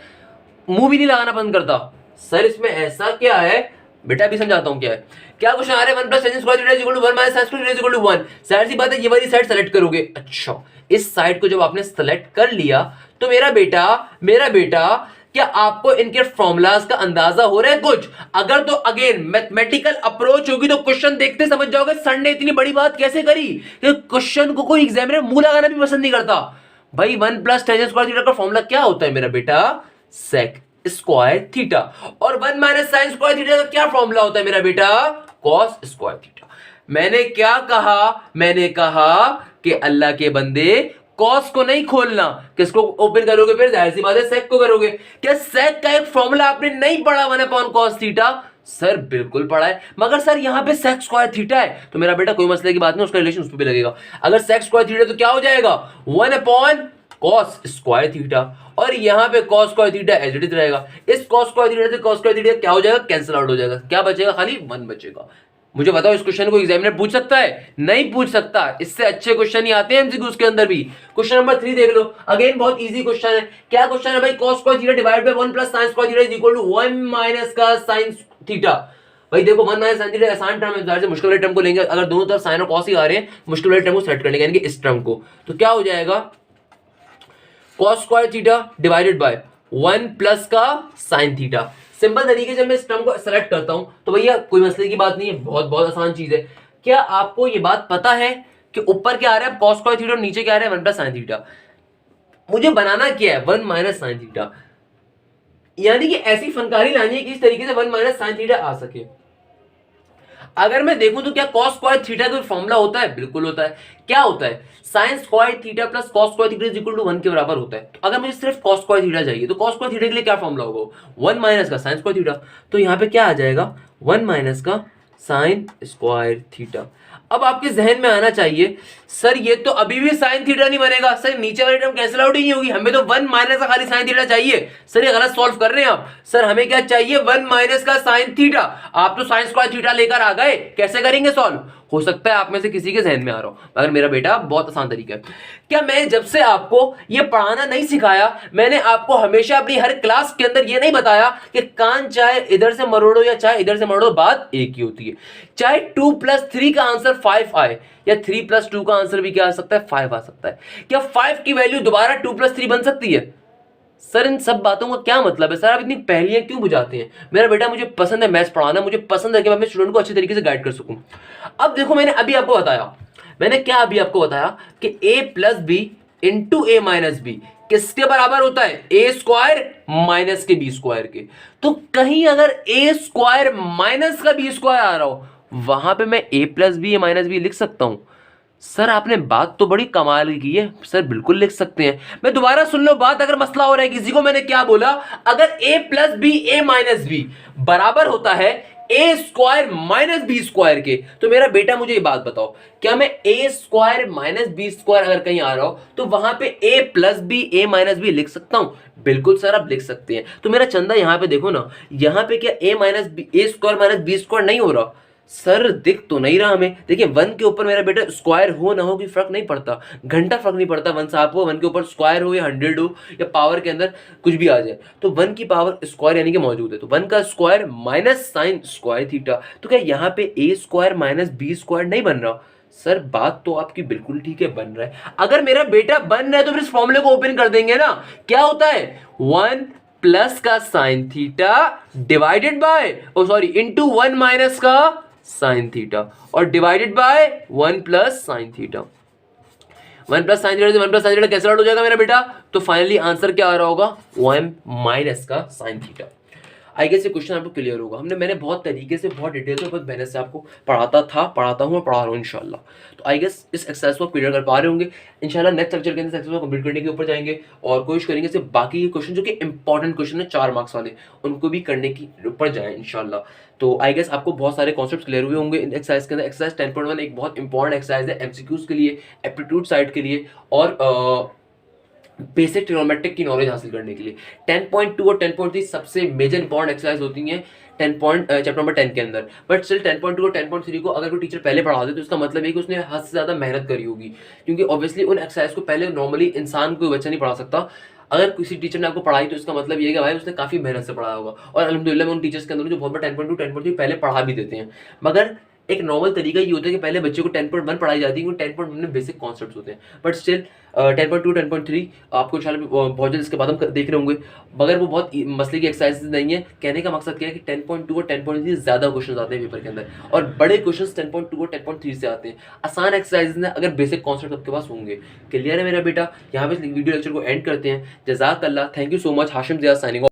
मुंह भी नहीं लगाना बंद करता। सर इसमें ऐसा क्या है बेटा, अभी समझाता हूं क्या है। क्या क्वेश्चन आ रहा है, 1 plus tan square theta is equal to 1 minus sine square theta is equal to 1। जाहिर सी बात है ये वाली साइड सेलेक्ट करोगे। अच्छा, इस साइड को जब आपने सेलेक्ट कर लिया तो मेरा बेटा क्या आपको इनके फॉर्मूलाज का अंदाजा हो रहा है कुछ? अगर तो अगेन मैथमेटिकल अप्रोच होगी तो क्वेश्चन देखते समझ जाओगे सर ने इतनी बड़ी बात कैसे करी कि क्वेश्चन को कोई एग्जामिनर मुंह लगाना भी पसंद नहीं करता। भाई 1 प्लस टेन स्क्वायर थीटा का फॉर्मूला क्या होता है मेरा बेटा, सेक स्क्वायर थीटा। और 1 माइनस साइन स्क्वायर थीटा का क्या फॉर्मूला होता है मेरा बेटा, कॉस स्क्वायर थीटा। मैंने क्या कहा, मैंने कहा कि अल्लाह के बंदे कॉस को नहीं खोलना, किसको ओपन करोगे फिर, जाहिर सी बात है सेक को करोगे। क्या सेक का एक फॉर्मूला आपने नहीं पढ़ा 1 अपॉन कॉस थीटा? सर बिल्कुल पढ़ा है, मगर सर यहां पे सेक स्क्वायर थीटा है। तो मेरा बेटा कोई मसले की बात नहीं, उसका रिलेशन उस पर भी लगेगा। अगर सेक स्क्वायर थीटा तो क्या हो जाएगा 1 अपॉन कॉस स्क्वायर थीटा, और यहां पे cos square theta as it is रहेगा। इस कॉस स्क्वायर थीटा से कॉस स्क्वायर थीटा क्या हो जाएगा, कैंसिल आउट हो जाएगा। क्या बचेगा, खाली 1 बचेगा। मुझे बताओ इस क्वेश्चन को एग्जामिनर पूछ सकता है? नहीं पूछ सकता। इससे अच्छे क्वेश्चन ही आते हैं एमसीक्यूज के अंदर भी। क्वेश्चन नंबर 3 देख लो, अगेन बहुत इजी क्वेश्चन है। क्या क्वेश्चन है भाई, cos square theta divide by 1 plus sin square theta is equal to 1 minus का sin थीटा। भाई देखो 1 माइनस sin थीटा आसान टर्म है, जाहिर से मुश्किल वाले टर्म को लेंगे। अगर दोनों तरफ sin और cos ही आ रहे हैं, मुश्किल वाले टर्म को सेट कर लेंगे, यानी कि इस टर्म को। तो क्या हो जाएगा, cos square theta divided by 1 plus का sin थीटा। सिंपल तरीके से मैं इस टर्म को सेलेक्ट करता हूं तो भैया कोई मसले की बात नहीं है, बहुत बहुत आसान चीज है। क्या आपको ये बात पता है कि ऊपर क्या आ रहा है cos स्क्वायर थीटा और नीचे क्या आ रहा है 1 प्लस sin थीटा? मुझे बनाना क्या है 1 माइनस sin थीटा, यानी कि ऐसी फनकारी लानी है कि इस तरीके से 1 माइनस sin थीटा आ सके। अगर मैं देखूं तो क्या cos स्क्वायर थीटा का फॉर्मूला होता है? बिल्कुल होता है। क्या होता है? Sine square theta plus cos square theta is equal to 1 के बराबर होता है। तो अगर मुझे सिर्फ cos स्क्वायर थीटा चाहिए तो cos स्क्वायर थीटा के लिए क्या फॉर्मूला होगा? 1 माइनस का साइन स्क्वायर थीटा। तो यहाँ पे क्या आ जाएगा? 1 माइनस का साइन स्क्वायर थीटा। अब आपके जहन में आना चाहिए सर ये तो अभी भी साइन थीटा नहीं बनेगा, सर नीचे वाली टर्म कैंसिल आउट ही नहीं होगी, हमें तो 1 माइनस का खाली साइन थीटा चाहिए। सर ये गलत सॉल्व कर रहे हैं आप। सर हमें क्या चाहिए? 1 माइनस का साइन थीटा। आप तो साइन स्क्वायर थीटा लेकर आ गए, कैसे करेंगे सॉल्व? हो सकता है आप में से किसी के जहन में आ रहा हो, मगर मेरा बेटा बहुत आसान तरीका है। क्या मैं जब से आपको ये पढ़ाना नहीं सिखाया, मैंने आपको हमेशा अपनी हर क्लास के अंदर ये नहीं बताया कि कान चाहे इधर से मरोड़ो या चाहे इधर से मरोड़ो, बात एक ही होती है। चाहे 2 + 3 का आंसर 5 आए या 3 + 2 का आंसर भी क्या आ सकता है? 5 आ सकता है। क्या 5 की वैल्यू दोबारा 2 + 3 बन सकती है? सर इन सब बातों का क्या मतलब है? सर आप इतनी पहेलियां क्यों बुझाते हैं? मेरा बेटा मुझे पसंद है मैथ्स पढ़ाना, मुझे पसंद है कि मैं अपने स्टूडेंट को अच्छे तरीके से गाइड कर सकूं। अब देखो मैंने अभी आपको बताया, मैंने क्या अभी आपको बताया कि a + b into a - b किसके बराबर होता है? a स्क्वायर माइनस के b स्क्वायर के। तो कहीं अगर a स्क्वायर माइनस का b स्क्वायर आ रहा हो, वहां पे मैं a + b a - b लिख सकता हूं। सर आपने बात तो बड़ी कमाल की है। सर बिल्कुल लिख सकते हैं। मैं दोबारा सुन लो बात, अगर मसला हो रहा है किसी को। मैंने क्या बोला? अगर a + b a - b बराबर होता है a square minus b square के, तो मेरा बेटा मुझे ये बात बताओ, क्या मैं a square minus b square अगर कहीं आ रहा हो तो वहां पे a + b a - b लिख सकता हूं? बिल्कुल सर आप लिख सकते हैं। तो मेरा चंदा यहां पे देखो ना, यहां पे क्या a square minus b square नहीं हो रहा? सर दिख तो नहीं रहा हमें। देखिए 1 के ऊपर मेरा बेटा स्क्वायर हो ना हो कि फर्क नहीं पड़ता, घंटा फर्क नहीं पड़ता। 1 साहब को 1 के ऊपर स्क्वायर हो या 100 हो या पावर के अंदर कुछ भी आ जाए, तो 1 की पावर स्क्वायर यानी कि मौजूद है, तो 1 का square minus sine square theta. तो क्या यहाँ पे a square minus b square नहीं बन रहा? सर बात तो आपकी बिल्कुल ठीक है, बन रहा है। अगर मेरा बेटा बन रहा है तो फिर इस फॉर्मूले को ओपन कर देंगे ना। क्या होता है? 1 प्लस का sign theta divided bye into 1 minus का साइन थीटा और divided by 1 plus sine theta. 1 plus sine theta से 1 plus sine theta cancel out हो जाएगा मेरा बेटा। तो फाइनली आंसर क्या आ रहा होगा? 1 माइनस का साइन थीटा। आई गेस ये क्वेश्चन आपको क्लियर होगा। मैंने बहुत तरीके से, बहुत डिटेल से, बहुत मेहनत से आपको पढ़ाता हूँ और पढ़ा रहा हूँ इंशाल्लाह। तो आई गेस इस एक्सरसाइज को क्लियर कर पा रहे होंगे। इंशाल्लाह नेक्स्ट लेक्चर के अंदर एक्सरसाइज को कंप्लीट करने के ऊपर जाएंगे और कोशिश करेंगे सिर्फ बाकी के क्वेश्चन जो कि इंपॉर्टेंट क्वेश्चन है 4 मार्क्स वाले, उनको भी करने की ऊपर जाए इंशाल्लाह। तो आई गेस आपको बहुत सारे कॉन्सेप्ट्स क्लियर हुए होंगे इन एक्सरसाइज के अंदर। एक्सरसाइज 10.1 एक बहुत इंपॉर्टेंट एक्सरसाइज है एमसीक्यूज के लिए, एप्टीट्यूड साइड के लिए और बेसिक ट्रिग्नोमेट्रिक की नॉलेज हासिल करने के लिए। 10.2 और 10.3 सबसे मेजर इंपॉर्टेंट एक्सरसाइज होती हैं चैप्टर नंबर 10 के अंदर। बट स्टिल 10.2 और 10.3 को अगर कोई टीचर पहले पढ़ा दे तो इसका मतलब है कि उसने हद से ज़्यादा मेहनत करी होगी, क्योंकि ऑब्वियसली उन एक्सरसाइज को पहले नॉर्मली इंसान कोई बच्चा नहीं पढ़ा सकता। अगर किसी टीचर ने आपको पढ़ाई तो इसका मतलब ये है कि भाई उसने काफ़ी मेहनत से पढ़ाया होगा। और अल्हम्दुलिल्लाह में उन टीचर्स के अंदर जो बहुत बार 10.2 10.3 पहले पढ़ा भी देते हैं। मगर एक नॉर्मल तरीका ये होता है कि पहले बच्चे को 10.1 पढ़ाई जाती है, क्योंकि 10.1 में बेसिक कॉन्सेप्ट्स होते हैं। बट स्टिल 10.2 10.3 आपको इंशाल्लाह बहुत जल्द इसके बाद हम देख रहे होंगे, मगर वो बहुत मसले की एक्सरसाइज नहीं है। कहने का मकसद क्या है कि 10.2 और 10.3 ज़्यादा क्वेश्चन आते हैं पेपर के अंदर और बड़े क्वेश्चन 10.2 और 10.3 से आते हैं। आसान एक्सरसाइज में अगर बेसिक कॉन्सेप्ट आपके पास होंगे। क्लियर है मेरा बेटा? यहाँ पे वीडियो लेक्चर को एंड करते हैं। जज़ाकल्लाह, thank you so much. Hashim Zia signing of.